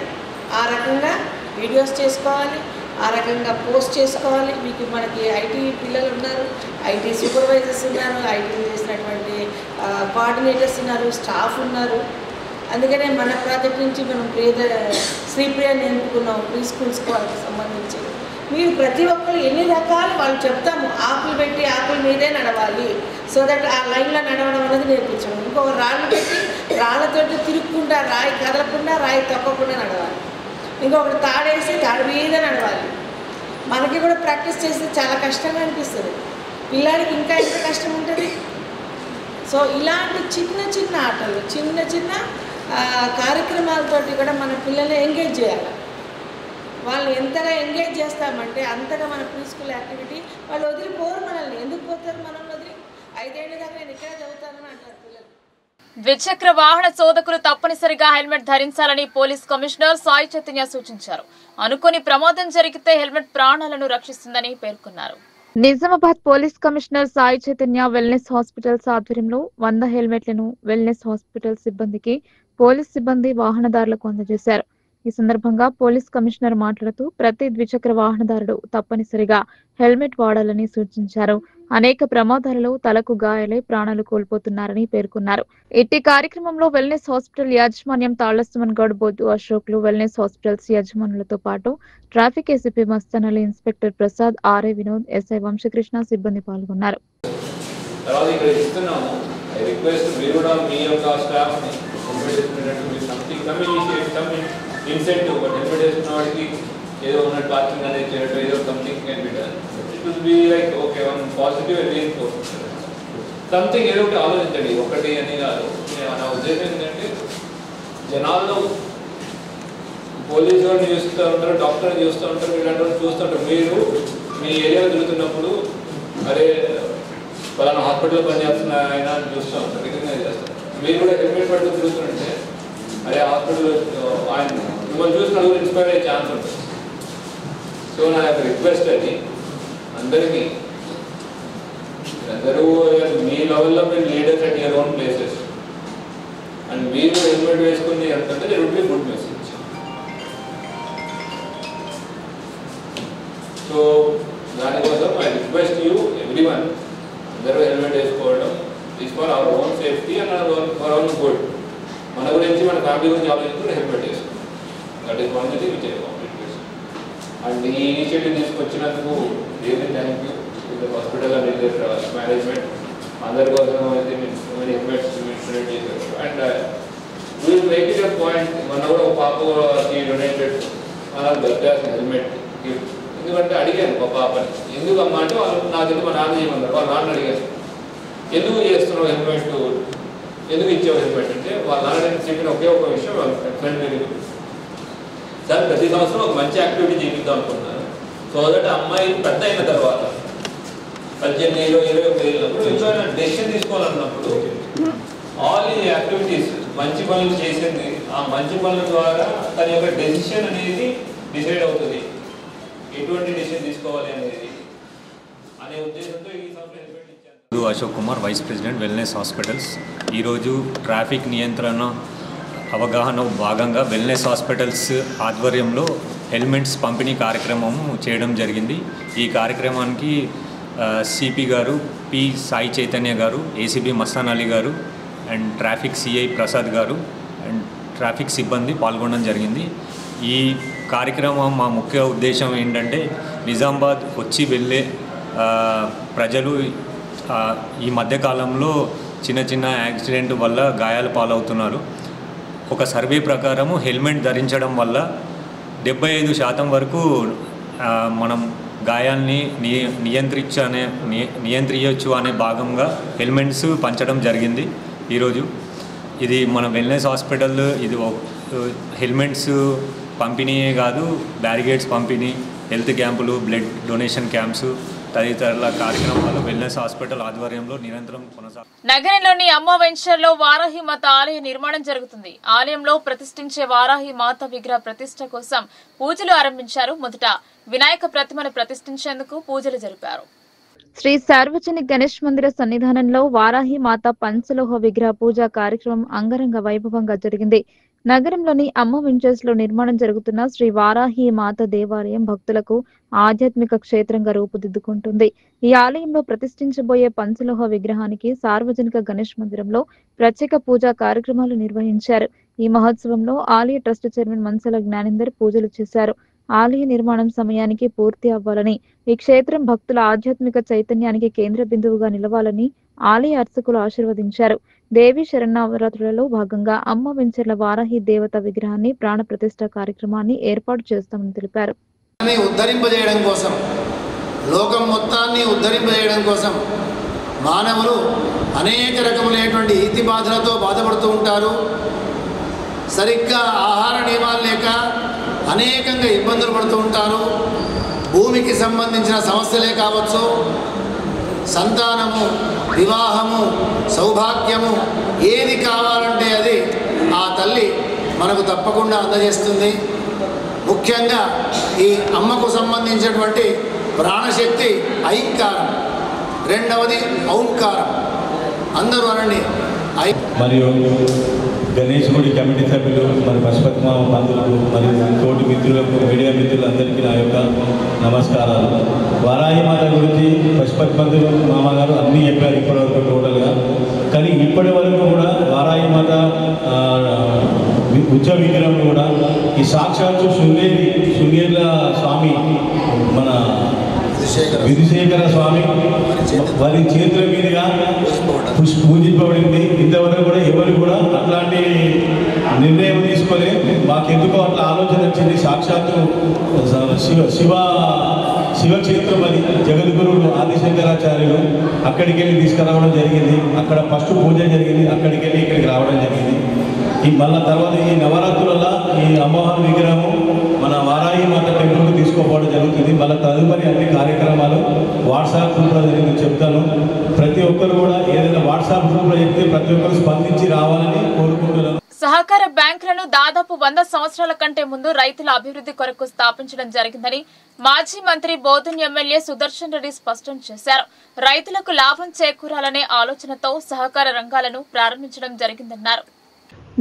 ఆ రకంగా వీడియోస్ చేసుకోవాలి, ఆ రకంగా పోస్ట్ చేసుకోవాలి. మీకు మనకి ఐటీ పిల్లలు ఉన్నారు, ఐటీ సూపర్వైజర్స్ ఉన్నారు, ఐటీ చేసినటువంటి కోఆర్డినేటర్స్ ఉన్నారు, స్టాఫ్ ఉన్నారు. అందుకనే మన ప్రాజెక్ట్ నుంచి మనం శ్రీప్రియని ఎన్నుకున్నాం ప్రీ స్కూల్స్ వాళ్ళకి సంబంధించి. మీరు ప్రతి ఒక్కరు ఎన్ని రకాలు వాళ్ళు చెప్తాము, ఆకులు పెట్టి ఆకుల మీదే నడవాలి, సో దట్ ఆ లైన్లో నడవడం అనేది నేర్పించడం. ఇంకొక రాళ్ళు పెట్టి రాళ్ళతోటి తిరుక్కుంటా, రాయి కదలకుండా రాయి తప్పకుండా నడవాలి. ఇంకొకటి తాడేసి తాడు మీద నడవాలి. మనకి కూడా ప్రాక్టీస్ చేస్తే చాలా కష్టంగా అనిపిస్తుంది, పిల్లాడికి ఇంకా ఎంత కష్టం ఉంటుంది. సో ఇలాంటి చిన్న చిన్న ఆటలు, చిన్న చిన్న కార్యక్రమాలతోటి కూడా మన పిల్లల్ని ఎంగేజ్ చేయాలి. వాళ్ళు ఎంతగా ఎంగేజ్ చేస్తామంటే అంతగా మన ప్రీ స్కూల్ యాక్టివిటీ వాళ్ళు వదిలిపోరు. మనల్ని ఎందుకు పోతారు? మనల్ని వదిలి 5 ఏళ్ళ దాకా నేను ఇక్కడే చదువుతానని అంటారు పిల్లలు. ద్విచక్ర వాహన చోదకులు తప్పనిసరిగా హెల్మెట్ ధరించాలని పోలీస్ కమిషనర్ సాయి చైతన్య సూచించారు. అనుకోని ప్రమాదం జరిగితే హెల్మెట్ ప్రాణాలను రక్షిస్తుందని పేర్కొన్నారు. Nizamabad police commissioner Sai Chaitanya wellness hospitals ఆధ్వర్యంలో 100 హెల్మెట్లను వెల్నెస్ హాస్పిటల్ సిబ్బందికి, పోలీస్ సిబ్బంది వాహనదారులకు అందజేశారు. ఈ సందర్భంగా పోలీస్ కమిషనర్ మాట్లాడుతూ ప్రతి ద్విచక్ర వాహనదారుడు తప్పనిసరిగా హెల్మెట్ వాడాలని సూచించారు. అనేక ప్రమాదాలలో తలకు గాయాలై ప్రాణాలు కోల్పోతున్నారని పేర్కొన్నారు. ఇట్టి కార్యక్రమంలో వెల్నెస్ హాస్పిటల్ యాజమాన్యం తాళ్లసుమన్ గౌడ్, బొద్దు అశోక్లు, వెల్నెస్ హాస్పిటల్స్ యజమానులతో పాటు traffic ACP Mastanali, inspector Prasad, RI Vinod, SI Vamshakrishna సిబ్బంది పాల్గొన్నారు. incentive, but if it is not the parking and or something can be done. It will be like okay, one positive and reinforcement. Something ఏదో ఒకటి ఆలోచించండి. ఒకటి అని కాదు, నా ఉద్దేశం ఏంటంటే జనాల్లో పోలీసు వాడిని చూస్తూ ఉంటారు, డాక్టర్ని చూస్తూ ఉంటారు, ఇలాంటి వాళ్ళు చూస్తుంటారు. మీరు మీ ఏరియాలో తిరుగుతున్నప్పుడు అరే పలానా హాస్పిటల్లో పనిచేస్తున్న ఆయన చూస్తూ ఉంటారు, రికగ్నైజ్ చేస్తారు. మీరు కూడా హెల్మెట్ పట్టుకుని తిరుగుతుంటే అరే హాస్పిటల్ ఆయన మిమ్మల్ని చూసి నలుగురు ఇన్స్పైర్ అయ్యే ఛాన్స్ ఉంటుంది. సో నా యొక్క రిక్వెస్ట్ అది అందరికీ, అందరూ మీ లెవెల్లో మీరు leaders at your own places and మీరు హెల్మెట్ వేసుకుని అంటే that would be good message. So దానికోసం ఐ రిక్వెస్ట్ యూ ఎవ్రీవన్, అందరూ హెల్మెట్ వేసుకోవడం is for our own safety and for our good. మన గురించి, మన ఫ్యామిలీ గురించి ఆలోచించుకుంటే హెల్మెట్ వేసుకోండి. That is one thing which I complete చేస్తాం. అండ్ ఈ ఇనిషియేటివ్ తీసుకొచ్చినందుకు really thank you to the hospital and management. అందరి కోసం అయితే మీరు హెల్మెట్స్ డొనేట్ చేశారు. And will make it a point, మన కూడా ఒక పాపకి డొనేటెడ్ అలా దొరికాల్సిన హెల్మెట్ గిఫ్ట్. ఎందుకంటే అడిగాను ఒక పాపని, ఎందుకు అమ్మా అంటే వాళ్ళు నాకు ఎందుకు మా నాన్న చేయమన్నారు. వాళ్ళ నాన్న అడిగారు ఎందుకు చేస్తున్నావు హెల్మెట్, ఎందుకు ఇచ్చావు హెల్మెట్ అంటే వాళ్ళ నాన్న చెప్పిన ఒకే ఒక విషయం వాళ్ళ ఫ్రెండ్ తెలియదు సార్, ప్రతి సంవత్సరం ఒక మంచి యాక్టివిటీ చేపిద్దాం అనుకున్నాను. సో దట్ అమ్మాయి పెద్ద అయిన తర్వాత 18 21 ఏళ్ళప్పుడు ఇంకా డెసిషన్ తీసుకోవాలన్నప్పుడు ఆల్ ఈ యాక్టివిటీస్ మంచి పనులు చేసింది, ఆ మంచి పనుల ద్వారా తన యొక్క డెసిషన్ అనేది డిసైడ్ అవుతుంది, ఎటువంటి డెసిషన్ తీసుకోవాలి అనేది అనే ఉద్దేశంతో ఈ సంవత్సరం హెల్మెట్ ఇచ్చాను. Ashok Kumar, vice president wellness hospitals. ఈరోజు ట్రాఫిక్ నియంత్రణ అవగాహన భాగంగా వెల్నెస్ హాస్పిటల్స్ ఆధ్వర్యంలో హెల్మెట్స్ పంపిణీ కార్యక్రమం చేయడం జరిగింది. ఈ కార్యక్రమానికి సిపి గారు, పి సాయి చైతన్య గారు, ఏసీబీ మస్తాన్ అలీ గారు అండ్ ట్రాఫిక్ సిఐ ప్రసాద్ గారు అండ్ ట్రాఫిక్ సిబ్బంది పాల్గొనడం జరిగింది. ఈ కార్యక్రమం మా ముఖ్య ఉద్దేశం ఏంటంటే నిజామాబాద్ వచ్చి వెళ్ళే ప్రజలు ఈ మధ్యకాలంలో చిన్న చిన్న యాక్సిడెంట్ వల్ల గాయాల పాలవుతున్నారు. ఒక సర్వే ప్రకారము హెల్మెట్ ధరించడం వల్ల 75% వరకు మనం గాయాల్ని నియంత్రించవచ్చు అనే భాగంగా హెల్మెట్స్ పంచడం జరిగింది. ఈరోజు ఇది మన వెల్నెస్ హాస్పిటల్ ఇది హెల్మెట్స్ పంపిణీయే కాదు, బ్యారిగేడ్స్ పంపిణీ, హెల్త్ క్యాంపులు, బ్లడ్ డొనేషన్ క్యాంప్స్ తదితరుల కార్యక్రమాలు వెల్నెస్ హాస్పిటల్ ఆధ్వర్యంలో నిరంతరం కొనసాగుతాయి. నగరంలోని అమ్మ వెంచర్లో వారాహి మాత ఆలయ నిర్మాణం జరుగుతుంది. ఆలయంలో ప్రతిష్ఠించే వారాహి మాత విగ్రహ ప్రతిష్ఠ కోసం పూజలు ఆరంభించారు. మొదట వినాయక ప్రతిమను ప్రతిష్ఠించేందుకు పూజలు జరిపారు. శ్రీ సార్వజనిక గణేష్ మందిర సన్నిధానంలో వారాహి మాత పంచలోహ విగ్రహ పూజా కార్యక్రమం అంగరంగ వైభవంగా జరిగింది. నగరంలోని అమ్మ వెంచర్స్ లో నిర్మాణం జరుగుతున్న శ్రీ వారాహి మాత దేవాలయం భక్తులకు ఆధ్యాత్మిక క్షేత్రంగా రూపుదిద్దుకుంటుంది. ఈ ఆలయంలో ప్రతిష్ఠించబోయే పంచలోహ విగ్రహానికి సార్వజనిక గణేష్ మందిరంలో ప్రత్యేక పూజా కార్యక్రమాలు నిర్వహించారు. ఈ మహోత్సవంలో ఆలయ ట్రస్ట్ చైర్మన్ మన్సల జ్ఞానేందర్ పూజలు చేశారు. ఆలయ నిర్మాణం సమయానికి పూర్తి అవ్వాలని, ఈ క్షేత్రం భక్తుల ఆధ్యాత్మిక చైతన్యానికి కేంద్ర బిందువుగా నిలవాలని ఆలయ అర్చకులు ఆశీర్వదించారు. దేవి శరన్నవరాత్రులలో భాగంగా అమ్మ వెంచర్ల వారాహి దేవత విగ్రహాన్ని ప్రాణ ప్రతిష్ఠ కార్యక్రమాన్ని ఏర్పాటు చేస్తామని తెలిపారు. ఉద్ధరింపజేయడం కోసం, లోకం మొత్తాన్ని ఉద్ధరింపజేయడం కోసం మానవులు అనేక రకములైనటువంటి ఈతి బాధలతో బాధపడుతూ ఉంటారు. సరిగ్గా ఆహార నియమాలు లేక అనేకంగా ఇబ్బందులు పడుతూ ఉంటారు. భూమికి సంబంధించిన సమస్యలే కావచ్చు, సంతానము, వివాహము, సౌభాగ్యము ఏది కావాలంటే అది ఆ తల్లి మనకు తప్పకుండా అందజేస్తుంది. ముఖ్యంగా ఈ అమ్మకు సంబంధించినటువంటి ప్రాణశక్తి ఐంకారం, రెండవది ఔంకారం. అందరూ అనండి. మరియు గణేష్ గుడి కమిటీ సభ్యులు, మరి పశుపతిమ బంధువులకు, మరియు తోటి మిత్రులకు, మీడియా మిత్రులందరికీ నా యొక్క నమస్కారాలు. వారాహి మాత గురించి పశుపతి బంధువులు మామగారు అన్నీ చెప్పారు ఇప్పటివరకు టోటల్గా. కానీ ఇప్పటి వరకు కూడా వారాహి మాత ఉచ్చ విగ్రహం కూడా ఈ సాక్షాత్తు శృంగేర్ల స్వామి మన విధుశేఖర స్వామి వారి చేతుల మీదుగా పూజింపబడింది. ఇంతవరకు కూడా ఎవరు కూడా అట్లాంటి నిర్ణయం తీసుకొని మాకెందుకో అట్లా ఆలోచన వచ్చింది. సాక్షాత్తు శివక్షేత్రం అది జగద్గురువులు ఆదిశంకరాచార్యులు అక్కడికి వెళ్ళి తీసుకురావడం జరిగింది. అక్కడ ఫస్ట్ పూజ జరిగింది, అక్కడికి వెళ్ళి ఇక్కడికి రావడం జరిగింది. ఈ మళ్ళీ తర్వాత ఈ నవరాత్రులలో ఈ అమ్మవారి విగ్రహము మన వారాహి మాత టెంపుల్కి తీసుకోపోవడం జరుగుతుంది. మళ్ళీ తదుపరి అన్ని కార్యక్రమాలు వాట్సాప్ గ్రూప్లో నేను చెప్తాను. ప్రతి ఒక్కరు కూడా ఏదైనా వాట్సాప్ గ్రూప్లో చెప్తే ప్రతి ఒక్కరు స్పందించి రావాలని కోరుకుంటున్నాను. సహకార బ్యాంకులను దాదాపు 100 సంవత్సరాల కంటే ముందు రైతుల అభివృద్ధి కొరకు స్థాపించడం జరిగిందని మాజీ మంత్రి బోధన్ ఎమ్మెల్యే సుదర్శన్ రెడ్డి స్పష్టం చేశారు. రైతులకు లాభం చేకూరాలనే ఆలోచనతో సహకార రంగాలను ప్రారంభించడం జరిగిందన్నారు.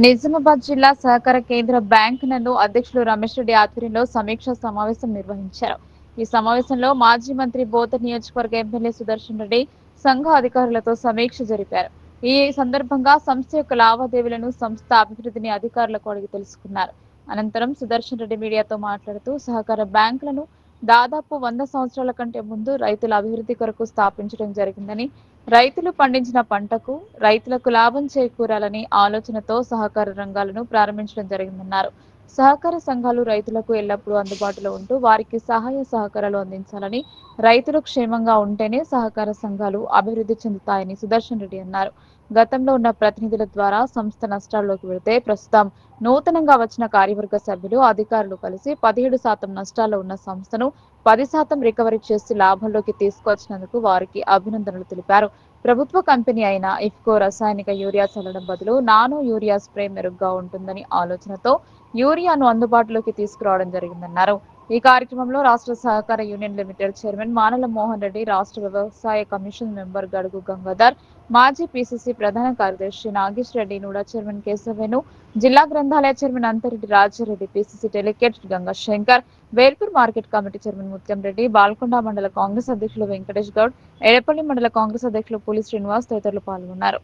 నిజామాబాద్ జిల్లా సహకార కేంద్ర బ్యాంక్ నందు అధ్యక్షులు రమేష్ రెడ్డి ఆధ్వర్యంలో సమీక్షా సమావేశం నిర్వహించారు. ఈ సమావేశంలో మాజీ మంత్రి బోధన్ నియోజకవర్గ ఎమ్మెల్యే సుదర్శన్ రెడ్డి సంఘ అధికారులతో సమీక్ష జరిపారు. ఈ సందర్భంగా సంస్థ యొక్క లావాదేవీలను, సంస్థ అభివృద్ధిని అధికారులకు అడిగి తెలుసుకున్నారు. అనంతరం సుదర్శన్ రెడ్డి మీడియాతో మాట్లాడుతూ సహకార బ్యాంకులను దాదాపు 100 సంవత్సరాల కంటే ముందు రైతుల అభివృద్ధి కొరకు స్థాపించడం జరిగిందని, రైతులు పండించిన పంటకు రైతులకు లాభం చేకూరాలని ఆలోచనతో సహకార రంగాలను ప్రారంభించడం జరిగిందన్నారు. సహకార సంఘాలు రైతులకు ఎల్లప్పుడూ అందుబాటులో ఉంటూ వారికి సహాయ సహకారాలు అందించాలని, రైతులు క్షేమంగా ఉంటేనే సహకార సంఘాలు అభివృద్ధి చెందుతాయని సుదర్శన్ రెడ్డి అన్నారు. గతంలో ఉన్న ప్రతినిధుల ద్వారా సంస్థ నష్టాల్లోకి వెళితే ప్రస్తుతం నూతనంగా వచ్చిన కార్యవర్గ సభ్యులు, అధికారులు కలిసి 17% నష్టాల్లో ఉన్న సంస్థను 10% రికవరీ చేసి లాభంలోకి తీసుకొచ్చినందుకు వారికి అభినందనలు తెలిపారు. ప్రభుత్వ కంపెనీ అయిన ఇఫ్కో రసాయనిక యూరియా చల్లడం బదులు నానో యూరియా స్ప్రే మెరుగ్గా ఉంటుందని ఆలోచనతో యూరియాను అందుబాటులోకి తీసుకురావడం జరిగిందన్నారు. ఈ కార్యక్రమంలో రాష్ట్ర సహకార union limited chairman మానల Mohan Reddy, రాష్ట్ర వ్యవసాయ కమిషన్ మెంబర్ గడుగు గంగాధర్, మాజీ పిసిసి ప్రధాన కార్యదర్శి నాగేష్ రెడ్డి, నూడా చైర్మన్ కేశవేణు, జిల్లా గ్రంథాలయ chairman Antareddy Rajareddy, PCC delegate Ganga Shankar, Velpur market committee chairman Mutyam Reddy, Balkonda మండల కాంగ్రెస్ అధ్యక్షులు వెంకటేష్ గౌడ్, ఎడపల్లి మండల కాంగ్రెస్ అధ్యక్షులు పులి శ్రీనివాస్ తదితరులు పాల్గొన్నారు.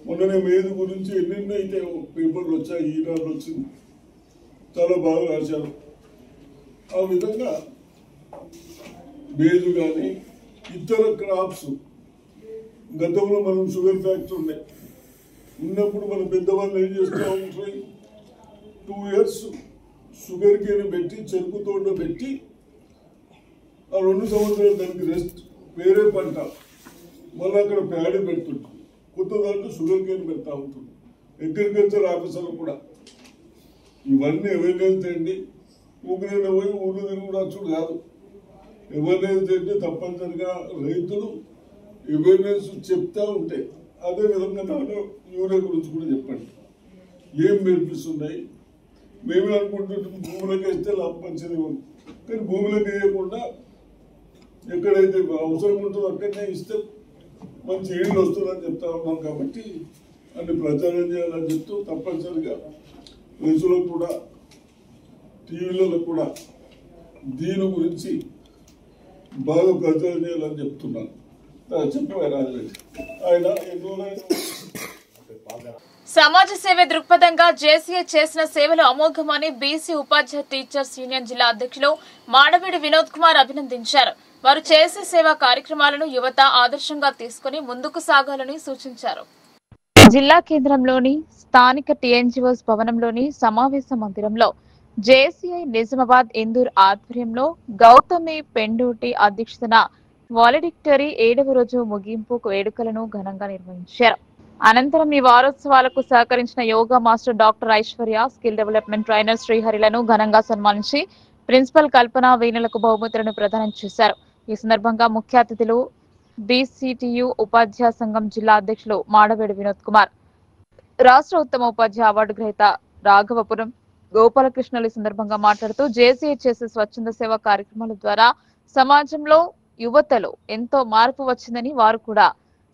మొన్ననే మేధ గురించి ఎన్నెన్నైతే పేపర్లు వచ్చాయి, ఈనాడు వచ్చింది, చాలా బాగా రాశారు. ఆ విధంగా మేధు కానీ ఇతర క్రాప్స్, గతంలో మనం షుగర్ ఫ్యాక్టరీ ఉన్నప్పుడు మన పెద్దవాళ్ళు ఏం చేస్తూ ఉంటాయి, 2 years షుగర్ కేన్ పెట్టి చెరుకు తోట పెట్టి ఆ 2 సంవత్సరాలు దానికి రెస్ట్, వేరే పంట, మళ్ళీ అక్కడ ప్యాడీ పెడుతుంటుంది, కొత్త దాంట్లో షుగర్ కేన్ పెడతా ఉంటుంది. అగ్రికల్చర్ ఆఫీసర్ కూడా ఇవన్నీ ఎవరికి వెళ్తాయండి, ఊపిరైనా పోయి ఊళ్ళు తిరుగుడు వచ్చుడు కాదు. అవేర్నెస్ అంటే తప్పనిసరిగా రైతులు అవేర్నెస్ చెప్తా ఉంటాయి. అదేవిధంగా నాలో యూరియా గురించి కూడా చెప్పండి. ఏం బెనిఫిట్స్ ఉన్నాయి? మేమే అనుకుంటుంటాం భూములకు వేస్తే లాభం మంచిది ఉంది, కానీ భూములకు వేయకుండా ఎక్కడైతే అవసరం ఉంటుందో అక్కడనే ఇస్తే మంచి ఈళ్ళు వస్తుందని చెప్తా ఉన్నాం. కాబట్టి అన్ని ప్రచారం చేయాలని చెప్తూ తప్పనిసరిగా రైతులకు కూడా టీవీలలో కూడా దీని గురించి బాగా ప్రచారం చేయాలని చెప్తున్నాను. చెప్పారు ఆయన ఎన్నో సమాజ సేవ దృక్పథంగా జేసీఏ చేసిన సేవలు అమోఘమని బీసీ ఉపాధ్యాయ టీచర్స్ యూనియన్ జిల్లా అధ్యక్షులు మాడవీడి వినోద్ కుమార్ అభినందించారు. వారు చేసే సేవా కార్యక్రమాలను యువత ఆదర్శంగా తీసుకుని ముందుకు సాగాలని సూచించారు. జిల్లా కేంద్రంలోని స్థానిక టీఎన్జీఓస్ భవనంలోని సమావేశ మందిరంలో జేసీఐ నిజామాబాద్ ఇందూర్ ఆధ్వర్యంలో గౌతమి పెండోటి అధ్యక్షతన వాలడిక్టరీ 7వ రోజు ముగింపు వేడుకలను ఘనంగా నిర్వహించారు. అనంతరం ఈ వారోత్సవాలకు సహకరించిన yoga master doctor Aishwarya, skill development trainer శ్రీహరిలను ఘనంగా సన్మానించి ప్రిన్సిపల్ కల్పన వీణులకు బహుమతులను ప్రదానం చేశారు. ఈ సందర్భంగా ముఖ్య అతిథులు బీసీటీయూ ఉపాధ్యాయ సంఘం జిల్లా అధ్యక్షులు మాడవేడి వినోద్ కుమార్, రాష్ట్ర ఉత్తమ ఉపాధ్యాయ అవార్డు గ్రహీత రాఘవపురం గోపాలకృష్ణలు ఈ సందర్భంగా మాట్లాడుతూ జేసీఏ చేసే స్వచ్ఛంద సేవా కార్యక్రమాల ద్వారా సమాజంలో యువతలో ఎంతో మార్పు వచ్చిందని, వారు కూడా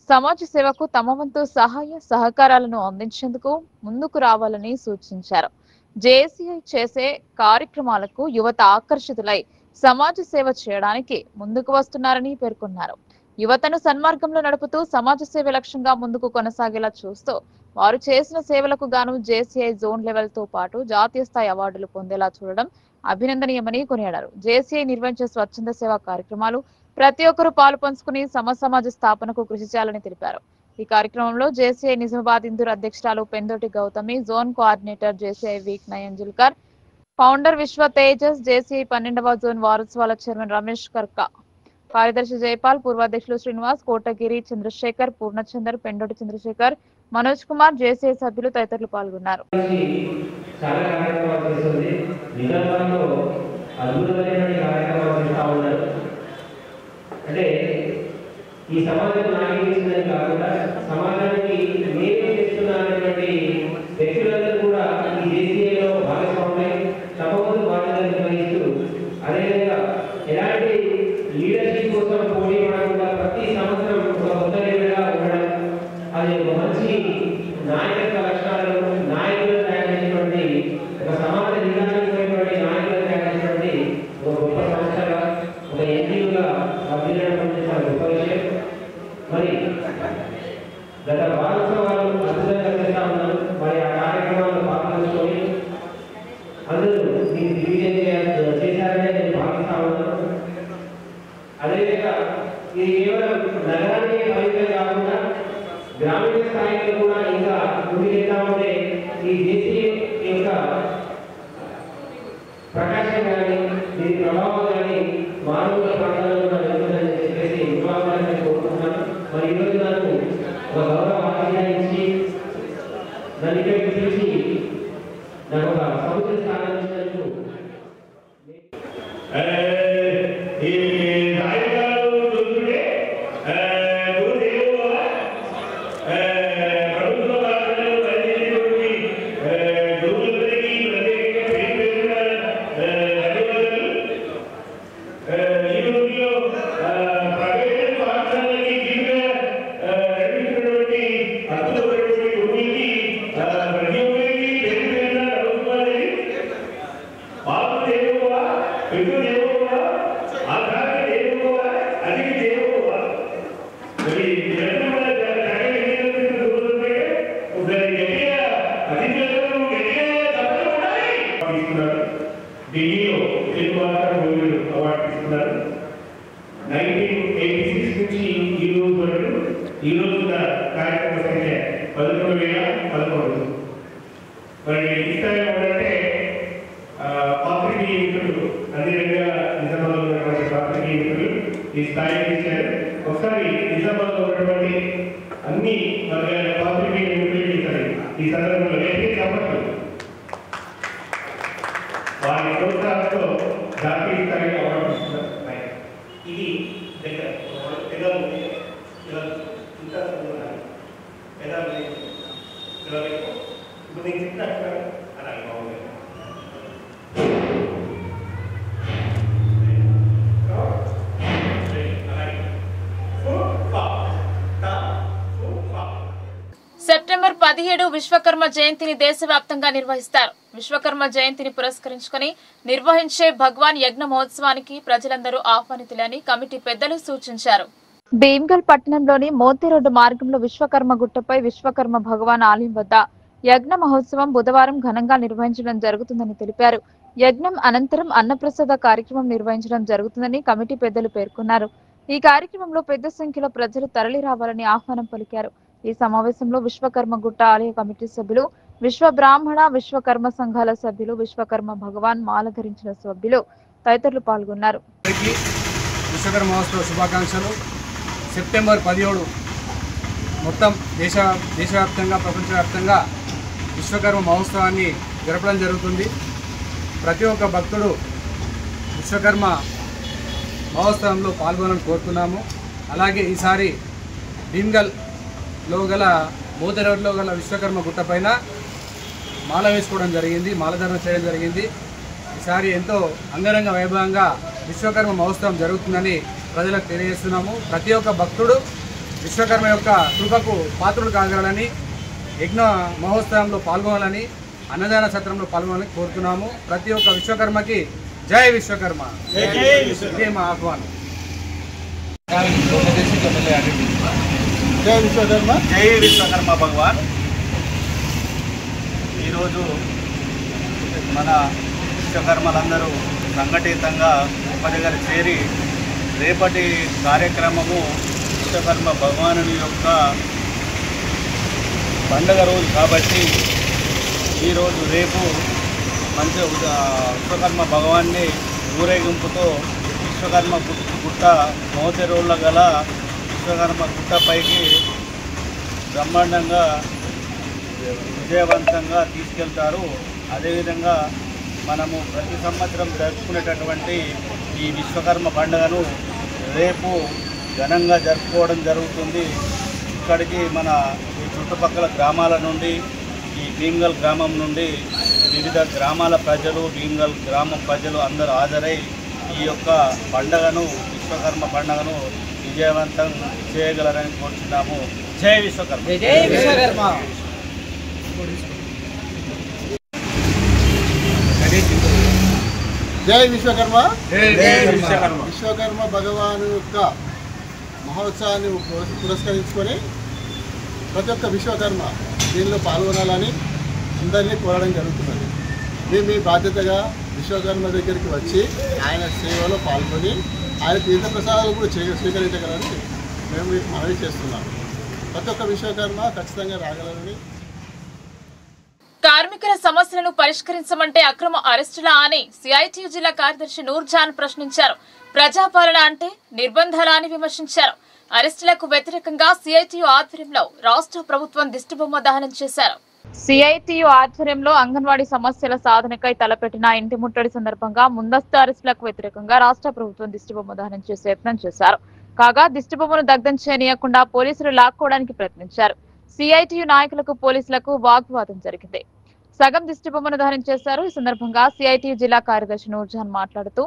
సమాజ సేవకు తమ వంతు సహాయ సహకారాలను అందించేందుకు ముందుకు రావాలని సూచించారు. జేసీఐ చేసే కార్యక్రమాలకు యువత ఆకర్షితులై సమాజ సేవ చేయడానికి ముందుకు వస్తున్నారని పేర్కొన్నారు. యువతను సన్మార్గంలో నడుపుతూ సమాజ సేవ లక్ష్యంగా ముందుకు కొనసాగేలా చూస్తూ వారు చేసిన సేవలకు గాను జేసీఐ జోన్ లెవెల్ తో పాటు జాతీయ స్థాయి అవార్డులు పొందేలా చూడడం అభినందనీయమని కొనియాడారు. జేసీఐ నిర్వహించే స్వచ్ఛంద సేవా కార్యక్రమాలు ప్రతి ఒక్కరూ పాలు పంచుకుని సమాజ స్థాపనకు కృషి చేయాలని తెలిపారు. ఈ కార్యక్రమంలో జేసీఐ నిజామాబాద్ ఇందూర్ అధ్యక్షురాలు Pendoti Gautami, zone coordinator JCI week Nayanjulkar, founder Vishwa Tejas, JCI 12వ జోన్ వారోత్సవాల చైర్మన్ రమేష్ కర్క, కార్యదర్శి జయపాల్, పూర్వాధ్యక్షులు శ్రీనివాస్, కోటగిరి చంద్రశేఖర్, పూర్ణచందర్, పెండోటి చంద్రశేఖర్, మనోజ్ కుమార్, జేసీఐ సభ్యులు తదితరులు పాల్గొన్నారు. అంటే ఈ సమాజం నాగేసిందని కాకుండా సమాజానికి మేలు చేస్తున్నటువంటి వ్యక్తులందరూ కూడా ఈ జేసీఏలో భాగస్వామ్యం తప్పకుండా బాధ్యతలు నిర్వహిస్తూ, అదేవిధంగా ఎలాంటి లీడర్షిప్ కోసం పోటీ పడకుండా ప్రతి సంవత్సరం ఒక కొత్త లీడర్గా ఉండడం, అది ఒక మంచి నాయకత్వ లక్షణాలను నాయకులను తయారు చేసినటువంటి ఒక సమాజ నిదానమైనటువంటి నాయకులను తయారు చేసినటువంటి ఒక గొప్ప సంస్థగా ఒక ఎన్జిఓగా అభివృద్ధి చాలా గొప్ప విషయం. మరి గత వారోత్సవాలు అద్భుతంగా చేస్తా ఉన్నారు. మరి ఆ కార్యక్రమాలను పాల్గొనుకొని అందరూ దీన్ని దిగ్విజయం చేశారనే నేను భావిస్తా ఉన్నాను. అదేవిధంగా ఇది కేవలం నగరానికి పరిమితం కాకుండా గ్రామీణ స్థాయిలో కూడా ఇంకా ముందుకెళ్తా ఉంటే ఈ జేసీఏ యొక్క ప్రకాశం కానీ దీని ప్రభావం కానీ మానవుల ప్రాంతాల్లో కూడా జరుగుతుందని చెప్పేసి విభాగాన్ని కోరుకుంటున్నాను. మరి ఈరోజు నాకు ఒక గౌరవ ఆతిథ్యం ఇచ్చి నన్ను ఇక్కడికి పిలిచి నాకు ఒక సముద్ర స్థానం ఇచ్చినందుకు ఢిల్లీలో తెలుగు భాష అవార్డు తీసుకున్నారు. 1986 నుంచి ఈ రోజు వరకు ఈ రోజు కార్యక్రమ సంఖ్య 11,011. మరి ఈ స్థాయిలో అంటే పాత్రికేయ మిత్రులు అదేవిధంగా నిజామాబాద్లో ఉన్నటువంటి పాత్రికేయ మిత్రులు ఈ స్థాయికి ఇచ్చారు. ఒకసారి నిజామాబాద్లో ఉన్నటువంటి అన్ని వర్గాల పాత్రికేయ మిత్రులు ఇస్తారు. ఈ సందర్భంలో కాబట్టి వారి ప్రోత్సాహంతో జాతీయ స్థాయిలో అవార్డు ఇస్తున్నారు. ఇది దగ్గర పెదాలు ఇలా ఇంకా పెదాలు ఇలా ఇప్పుడు నేను చెప్తా అలాగే బాగుంది. సెప్టెంబర్ 17 విశ్వకర్మ జయంతిని దేశవ్యాప్తంగా నిర్వహిస్తారు. విశ్వకర్మ జయంతిని పురస్కరించుకుని నిర్వహించే భగవాన్ యజ్ఞ మహోత్సవానికి ప్రజలందరూ ఆహ్వానితులని కమిటీ పెద్దలు సూచించారు. భీమ్గల్ పట్టణంలోని మోతి రోడ్డు మార్గంలో విశ్వకర్మ గుట్టపై విశ్వకర్మ భగవాన్ ఆలయం వద్ద యజ్ఞ మహోత్సవం బుధవారం ఘనంగా నిర్వహించడం జరుగుతుందని తెలిపారు. యజ్ఞం అనంతరం అన్నప్రసాద కార్యక్రమం నిర్వహించడం జరుగుతుందని కమిటీ పెద్దలు పేర్కొన్నారు. ఈ కార్యక్రమంలో పెద్ద సంఖ్యలో ప్రజలు తరలి రావాలని ఆహ్వానం పలికారు. ఈ సమావేశంలో విశ్వకర్మ గుట్ట ఆలయ కమిటీ సభ్యులు, విశ్వ బ్రాహ్మణ విశ్వకర్మ సంఘాల సభ్యులు, విశ్వకర్మ భగవాన్ మాల ధరించిన సభ్యులు తదితరులు పాల్గొన్నారు. విశ్వకర్మ మహోత్సవ శుభాకాంక్షలు. సెప్టెంబర్ 17 మొత్తం దేశవ్యాప్తంగా ప్రపంచవ్యాప్తంగా విశ్వకర్మ మహోత్సవాన్ని జరపడం జరుగుతుంది. ప్రతి ఒక్క భక్తుడు విశ్వకర్మ మహోత్సవంలో పాల్గొనాలని కోరుతున్నాము. అలాగే ఈసారి భీమ్గల్లో గల మోతి రోడ్లో గల విశ్వకర్మ గుట్ట పైన మాల వేసుకోవడం జరిగింది, మాలధారణ చేయడం జరిగింది. ఈసారి ఎంతో అంగరంగ వైభవంగా విశ్వకర్మ మహోత్సవం జరుగుతుందని ప్రజలకు తెలియజేస్తున్నాము. ప్రతి ఒక్క భక్తుడు విశ్వకర్మ యొక్క కృపకు పాత్రులు కాగలని, యజ్ఞ మహోత్సవంలో పాల్గొనాలని, అన్నదాన సత్రంలో పాల్గొనాలని కోరుతున్నాము. ప్రతి ఒక్క విశ్వకర్మకి జై విశ్వకర్మ, ఇదే మా ఆహ్వానం. జై విశ్వకర్మ, జై విశ్వకర్మ భగవాన్. ఈరోజు మన విశ్వకర్మలందరూ సంఘటితంగా ఒక దగ్గర చేరి రేపటి కార్యక్రమము విశ్వకర్మ భగవానుని యొక్క పండుగ రోజు కాబట్టి ఈరోజు రేపు మంచి విశ్వకర్మ భగవాన్ని ఊరేగింపుతో విశ్వకర్మ గుట్ట మోతి రోడ్ల గల విశ్వకర్మ గుట్టపైకి బ్రహ్మాండంగా విజయవంతంగా తీసుకెళ్తారు. అదేవిధంగా మనము ప్రతి సంవత్సరం జరుపుకునేటటువంటి ఈ విశ్వకర్మ పండుగను రేపు ఘనంగా జరుపుకోవడం జరుగుతుంది. ఇక్కడికి మన ఈ చుట్టుపక్కల గ్రామాల నుండి, ఈ భీమ్గల్ గ్రామం నుండి వివిధ గ్రామాల ప్రజలు, భీమ్గల్ గ్రామం ప్రజలు అందరూ హాజరై ఈ యొక్క పండుగను, విశ్వకర్మ పండుగను విజయవంతం చేయగలరని కోరుతున్నాము. జై విశ్వకర్మ, జై విశ్వకర్మ. జై విశ్వకర్మ, జై విశ్వకర్మ. విశ్వకర్మ భగవాను యొక్క మహోత్సవాన్ని పురస్కరించుకొని ప్రతి ఒక్క విశ్వకర్మ దీనిలో పాల్గొనాలని అందరినీ కోరడం జరుగుతున్నది. మేము మీ బాధ్యతగా విశ్వకర్మ దగ్గరికి వచ్చి ఆయన సేవలో పాల్గొని ఆయన తీర్థ ప్రసాదాలు కూడా స్వీకరించగలని మేము మనవి చేస్తున్నాము. ప్రతి ఒక్క విశ్వకర్మ ఖచ్చితంగా రాగలరని. కార్మికుల సమస్యలను పరిష్కరించమంటే అక్రమ అరెస్టులా అని సిఐటియు జిల్లా కార్యదర్శి నూర్జాన్ ప్రశ్నించారు. ప్రజాపాలన అంటే నిర్బంధాలా అని విమర్శించారు. అరెస్టులకు వ్యతిరేకంగా సిఐటియు ఆధ్వర్యంలో రాష్ట్ర ప్రభుత్వం దిష్టిబొమ్మ దహనం చేశారు. సిఐటియు ఆధ్వర్యంలో అంగన్వాడీ సమస్యల సాధనకై తలపెట్టిన ఇంటి ముట్టడి సందర్భంగా ముందస్తు అరెస్టులకు వ్యతిరేకంగా రాష్ట్ర ప్రభుత్వం దిష్టిబొమ్మ దహనం చేసే యత్నం చేశారు. కాగా దిష్టిబొమ్మను దగ్ధం చేయనీయకుండా పోలీసులు లాక్కోవడానికి ప్రయత్నించారు. సిఐటియు నాయకులకు పోలీసులకు వాగ్వాదం జరిగింది. సగం దిష్టిబొమ్మను దహనం చేశారు. ఈ సందర్భంగా సిఐటియు జిల్లా కార్యదర్శి నూర్జాన్ మాట్లాడుతూ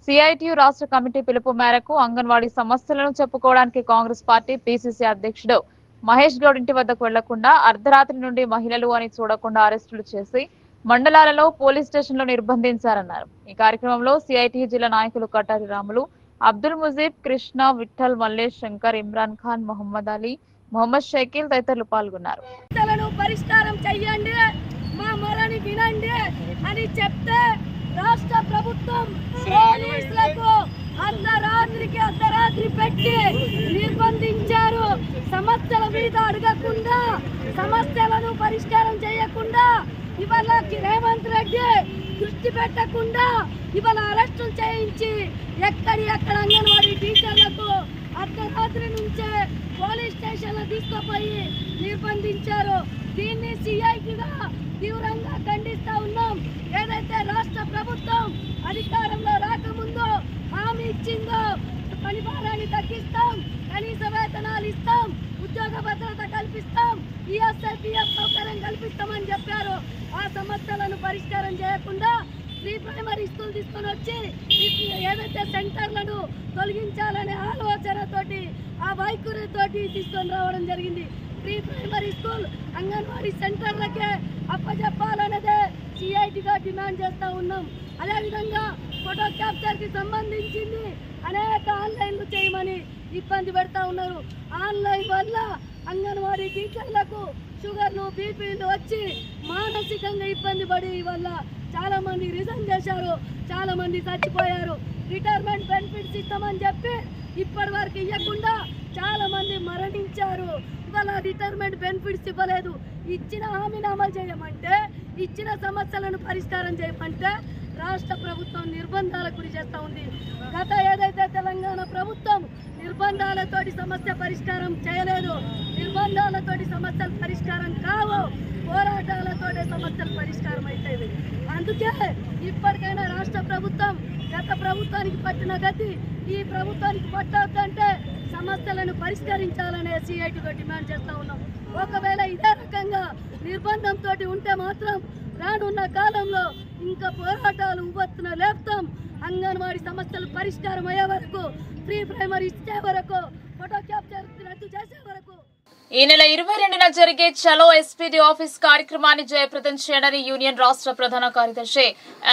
సిఐటియు రాష్ట్ర కమిటీ పిలుపు మేరకు అంగన్వాడీ సమస్యలను చెప్పుకోవడానికి కాంగ్రెస్ పార్టీ పిసిసి అధ్యక్షుడు మహేష్ గౌడ్ ఇంటి వద్దకు వెళ్లకుండా అర్ధరాత్రి నుండి మహిళలు అని చూడకుండా అరెస్టులు చేసి మండలాలలో పోలీస్ స్టేషన్లో నిర్బంధించారన్నారు. ఈ కార్యక్రమంలో సిఐటియు జిల్లా నాయకులు కటారి రాములు, అబ్దుల్ ముజీబ్, కృష్ణ, విఠల్, మల్లేష్, శంకర్, ఇమ్రాన్ ఖాన్, మొహమ్మద్ అలీ, మొహమ్మద్ షకీల్ తదితరులు పాల్గొన్నారు. పరిష్కారం చెయ్యండి, మా మొరని వినండి అని చెప్తే రాష్ట్ర ప్రభుత్వం పోలీసులకు అర్ధరాత్రి పెట్టి నిర్బంధించారు. సమస్యల మీద అడగకుండా, సమస్యలను పరిష్కారం చేయకుండా, ఇవాళ రేవంత్ రెడ్డి దృష్టి పెట్టకుండా ఇవాళ అరెస్టులు చేయించి ఎక్కడ అంగన్వాడీ టీచర్లకు అర్ధరాత్రి నుంచే పోలీస్ స్టేషన్లో తీసుకుపోయి నిర్బంధించారు. దీన్ని సిఐటిగా తీవ్రంగా ఖండిస్తా ఉన్నాం. ఏదైతే రాష్ట్ర ప్రభుత్వం అధికారంలో రాకముందు హామీ ఇచ్చిందో ESIPF సౌకర్యం కల్పిస్తామని చెప్పారు. ఆ సమస్యలను పరిష్కారం చేయకుండా ప్రీ ప్రైమరీ స్కూల్ తీసుకొని వచ్చి ఏదైతే సెంటర్లను తొలగించాలనే ఆలోచనతోటి ఆ వైఖరితోటి తీసుకొని రావడం జరిగింది. ప్రీ ప్రైమరీ స్కూల్ అంగన్వాడీ సెంటర్లకే అప్పచెప్పాలన్నదే సిఐటిగా డిమాండ్ చేస్తూ ఉన్నాం. అదేవిధంగా ఫోటో క్యాప్చర్కి సంబంధించింది అనేక ఆన్లైన్లు చేయమని ఇబ్బంది పెడతా ఉన్నారు. ఆన్లైన్ వల్ల అంగన్వాడీ టీచర్లకు షుగర్లు బీపీలు వచ్చి మానసికంగా ఇబ్బంది పడి వల్ల చాలా మంది రిజైన్ చేశారు, చాలా మంది చచ్చిపోయారు. రిటైర్మెంట్ బెనిఫిట్స్ ఇస్తామని చెప్పి ఇప్పటి వరకు ఇవ్వకుండా చాలా మంది మరణించారు. ఇవాళ రిటైర్మెంట్ బెనిఫిట్స్ ఇవ్వలేదు. ఇచ్చిన హామీని అమలు చేయమంటే, ఇచ్చిన సమస్యలను పరిష్కారం చేయమంటే రాష్ట్ర ప్రభుత్వం నిర్బంధాలకు గురి చేస్తూ ఉంది. గత ఏదైతే తెలంగాణ ప్రభుత్వం నిర్బంధాలతోటి సమస్య పరిష్కారం చేయలేదు, నిర్బంధాలతోటి సమస్యలు పరిష్కారం కావు, పోరాటాలతోటి సమస్యలు పరిష్కారం అవుతాయి. అందుకే ఇప్పటికైనా రాష్ట్ర ప్రభుత్వం గత ప్రభుత్వానికి పట్టిన గతి ఈ ప్రభుత్వానికి పట్టొద్దంటే సమస్యలను పరిష్కరించాలనే సిఐటిగా డిమాండ్ చేస్తూ ఉన్నాం. ఒకవేళ ఇదే రకంగా నిర్బంధంతో ఉంటే మాత్రం రానున్న కాలంలో ఇంకా పోరాటాలు ఉవ్వెత్తున లేపుతాం. అంగన్వాడీ సమస్యలు పరిష్కారం అయ్యే వరకు, ప్రీ ప్రైమరీ ఇచ్చే వరకు, ఫోటో క్యాప్చర్ రద్దు చేసే వరకు. ఈ నెల 22న జరిగే చలో ఎస్పీడీ ఆఫీస్ కార్యక్రమాన్ని జయప్రదం చేయాలని యూనియన్ రాష్ట్ర ప్రధాన కార్యదర్శి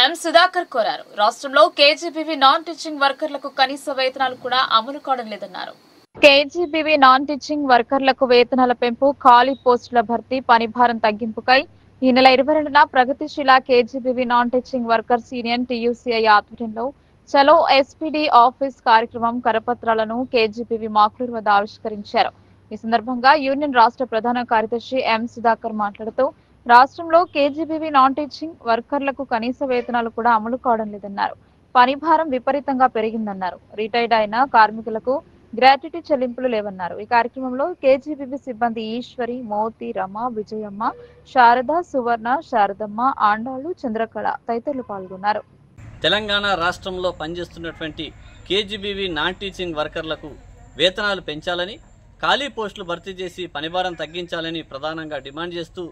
ఎం సుధాకర్ కోరారు. రాష్ట్రంలో కేజీబీవీ నాన్ టీచింగ్ వర్కర్లకు కనీస వేతనాలు కూడా అమలు కావడం లేదన్నారు. కేజీబీవీ నాన్ టీచింగ్ వర్కర్లకు వేతనాల పెంపు, ఖాళీ పోస్టుల భర్తీ, పనిభారం తగ్గింపుకై ఈ నెల 22న ప్రగతిశీల KGBV non teaching workers union TUCI ఆధ్వర్యంలో చలో ఎస్పీడీ ఆఫీస్ కార్యక్రమం కరపత్రాలను కేజీబీవీ మాక్లూరు వద్ద ఆవిష్కరించారు. ఈ సందర్భంగా యూనియన్ రాష్ట్ర ప్రధాన కార్యదర్శి ఎం సుధాకర్ మాట్లాడుతూ రాష్ట్రంలో కేజీబీవీ నాన్ టీచింగ్ వర్కర్లకు కనీస వేతనాలు కూడా అమలు కావడం లేదన్నారు. పనిభారం విపరీతంగా పెరిగిందన్నారు. రిటైర్డ్ అయిన కార్మికులకు గ్రాట్యుటీ చెల్లింపులు లేవన్నారు. ఈ కార్యక్రమంలో కేజీబీవీ సిబ్బంది ఈశ్వరి, మోతి, రమ, విజయమ్మ, శారద, సువర్ణ, శారదమ్మ, ఆండాలు, చంద్రకళ తదితరులు పాల్గొన్నారు. తెలంగాణ రాష్ట్రంలో పనిచేస్తున్నటువంటి కేజీబీవీ నాన్ టీచింగ్ వర్కర్లకు వేతనాలు పెంచాలని, ఖాళీ పోస్టులు భర్తీ చేసి పనిభారం తగ్గించాలని ప్రధానంగా డిమాండ్ చేస్తూ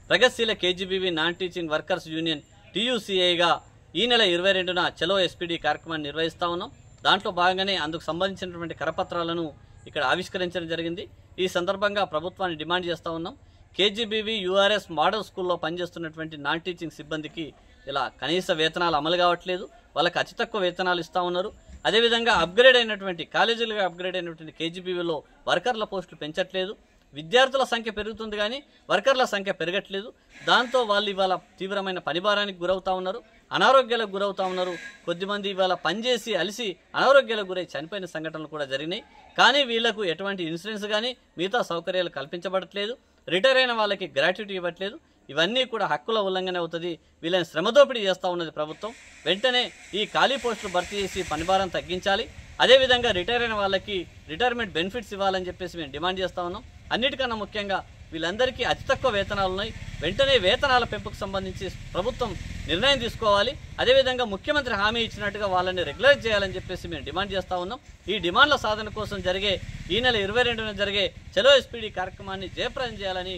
ప్రగతిశీల KGBV non teaching workers union టీయూసీఐగా ఈ నెల 22న చలో ఎస్పీడీ కార్యక్రమాన్ని నిర్వహిస్తా ఉన్నాం. దాంట్లో భాగంగానే అందుకు సంబంధించినటువంటి కరపత్రాలను ఇక్కడ ఆవిష్కరించడం జరిగింది. ఈ సందర్భంగా ప్రభుత్వాన్ని డిమాండ్ చేస్తూ ఉన్నాం. కేజీబీవీ యూఆర్ఎస్ మోడల్ స్కూల్లో పనిచేస్తున్నటువంటి నాన్ టీచింగ్ సిబ్బందికి ఇలా కనీస వేతనాలు అమలు కావట్లేదు. వాళ్ళకి అతి తక్కువ వేతనాలు ఇస్తూ ఉన్నారు. అదేవిధంగా అప్గ్రేడ్ అయినటువంటి కాలేజీలుగా అప్గ్రేడ్ అయినటువంటి కేజీబీవీలో వర్కర్ల పోస్టులు పెంచట్లేదు. విద్యార్థుల సంఖ్య పెరుగుతుంది కానీ వర్కర్ల సంఖ్య పెరగట్లేదు. దాంతో వాళ్ళు ఇవాళ తీవ్రమైన పనిభారానికి గురవుతా ఉన్నారు, అనారోగ్యాలకు గురవుతా ఉన్నారు. కొద్దిమంది ఇవాళ పనిచేసి అలిసి అనారోగ్యాలకు గురై చనిపోయిన సంఘటనలు కూడా జరిగినాయి. కానీ వీళ్లకు ఎటువంటి ఇన్సూరెన్స్ కానీ మిగతా సౌకర్యాలు కల్పించబడట్లేదు. రిటైర్ అయిన వాళ్ళకి గ్రాట్యుటీ ఇవ్వట్లేదు. ఇవన్నీ కూడా హక్కుల ఉల్లంఘన అవుతుంది. వీళ్ళని శ్రమదోపిడీ చేస్తూ ఉన్నది ప్రభుత్వం. వెంటనే ఈ ఖాళీ పోస్టులు భర్తీ చేసి పనిభారం తగ్గించాలి. అదేవిధంగా రిటైర్ అయిన వాళ్ళకి రిటైర్మెంట్ బెనిఫిట్స్ ఇవ్వాలని చెప్పేసి మేము డిమాండ్ చేస్తూ ఉన్నాం. అన్నిటికన్నా ముఖ్యంగా వీళ్ళందరికీ అతి తక్కువ వేతనాలు ఉన్నాయి. వెంటనే వేతనాల పెంపుకు సంబంధించి ప్రభుత్వం నిర్ణయం తీసుకోవాలి. అదేవిధంగా ముఖ్యమంత్రి హామీ ఇచ్చినట్టుగా వాళ్ళని రెగ్యులైజ్ చేయాలని చెప్పేసి మేము డిమాండ్ చేస్తూ ఉన్నాం. ఈ డిమాండ్ల సాధన కోసం జరిగే ఈ నెల 22న జరిగే చలో ఎస్పీడీ కార్యక్రమాన్ని జయప్రదం చేయాలని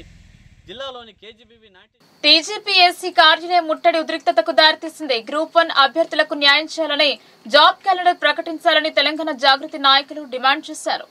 జిల్లాలోని కేజీబీవీ టీజీపీఎస్సీ కార్యాలయం ముట్టడి ఉద్రిక్తతకు దారితీసింది. గ్రూప్ 1 అభ్యర్థులకు న్యాయం చేయాలని, జాబ్ క్యాలెండర్ ప్రకటించాలని తెలంగాణ జాగృతి నాయకులు డిమాండ్ చేశారు.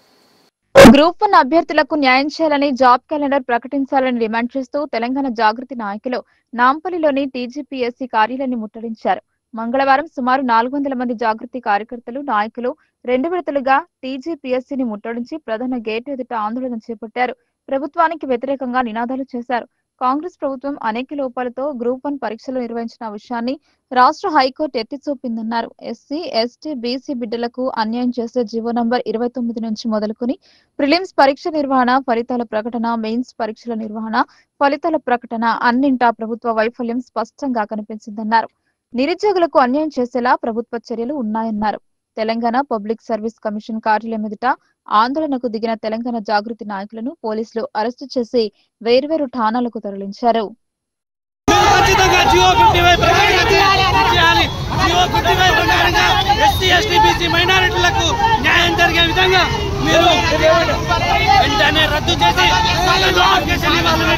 గ్రూప్ 1 అభ్యర్థులకు న్యాయం చేయాలని, జాబ్ క్యాలెండర్ ప్రకటించాలని డిమాండ్ చేస్తూ తెలంగాణ జాగృతి నాయకులు నాంపల్లిలోని టీజీపీఎస్సీ కార్యాలయాన్ని ముట్టడించారు. మంగళవారం సుమారు 400 మంది జాగృతి కార్యకర్తలు, నాయకులు 2 విడతలుగా టీజీపీఎస్సీని ముట్టడించి ప్రధాన గేటు ఎదుట ఆందోళన చేపట్టారు. ప్రభుత్వానికి వ్యతిరేకంగా నినాదాలు చేశారు. కాంగ్రెస్ ప్రభుత్వం అనేక లోపాలతో గ్రూప్ 1 పరీక్షలు నిర్వహించిన విషయాన్ని రాష్ట్ర హైకోర్టు ఎత్తి చూపిందన్నారు. ఎస్సీ, ఎస్టీ, బీసీ బిడ్డలకు అన్యాయం చేసే జీవో నంబర్ 29 నుంచి మొదలుకొని ప్రిలిమ్స్ పరీక్ష నిర్వహణ, ఫలితాల ప్రకటన, మెయిన్స్ పరీక్షల నిర్వహణ, ఫలితాల ప్రకటన అన్నింటా ప్రభుత్వ వైఫల్యం స్పష్టంగా కనిపించిందన్నారు. నిరుద్యోగులకు అన్యాయం చేసేలా ప్రభుత్వ చర్యలు ఉన్నాయన్నారు. తెలంగాణ పబ్లిక్ సర్వీస్ కమిషన్ కార్యాలయం ఎదుట ఆందోళనకు దిగిన తెలంగాణ జాగృతి నాయకులను పోలీసులు అరెస్టు చేసి వేర్వేరు ఠాణాలకు తరలించారు. మైనారిటీలకు న్యాయం జరిగే విధంగా వెంటనే రద్దు చేసి నోటిఫికేషన్ ఇవ్వాలి.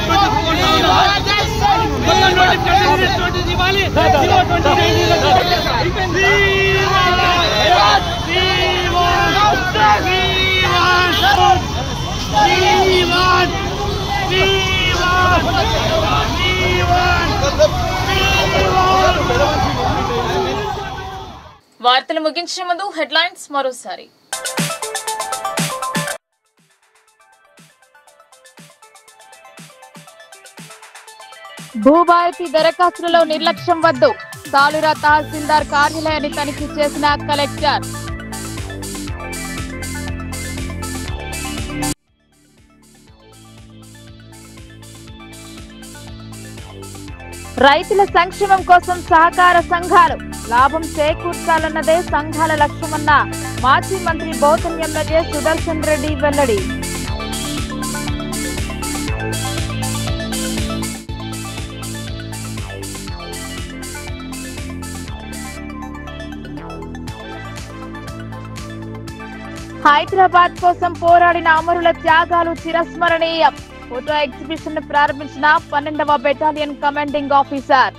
వార్తలు ముగించే ముందు హెడ్లైన్స్ మరోసారి. భూభారతి దరఖాస్తులలో నిర్లక్ష్యం వద్దు, సాలురా తహసీల్దార్ కార్యాలయాన్ని తనిఖీ చేసిన కలెక్టర్. రైతుల సంక్షేమం కోసం సహకార సంఘాలు లాభం చేకూర్చాలన్నదే సంఘాల లక్ష్యమన్న మాజీ మంత్రి బౌద్ధం ఎమ్మెల్యే సుదర్శన్ రెడ్డి వెల్లడి. హైదరాబాద్ కోసం పోరాడిన అమరుల త్యాగాలు చిరస్మరణీయం. ఫోటో ఎగ్జిబిషన్ ను ప్రారంభించిన 12వ బెటాలియన్ కమాండింగ్ ఆఫీసర్.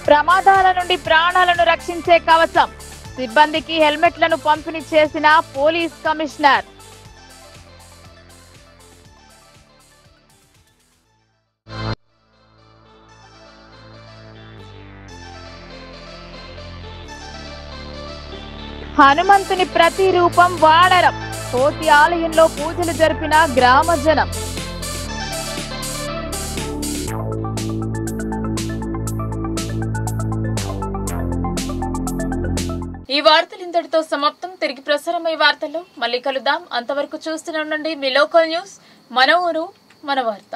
ప్రమాదాల నుండి ప్రాణాలను రక్షించే కవచం, సిబ్బందికి హెల్మెట్లను పంపిణీ చేసిన పోలీస్ కమిషనర్. హనుమంతుని ప్రతిరూపం వానరం, కోటి ఆలయంలో పూజలు జరిపిన గ్రామ జనం. ఈ వార్తలు ఇంతటితో సమాప్తం. తిరిగి ప్రసారమయ్యే వార్తల్లో మళ్ళీ కలుద్దాం. అంతవరకు చూస్తూనే ఉండండి మీ లోకల్ న్యూస్, మన ఊరు మన వార్త.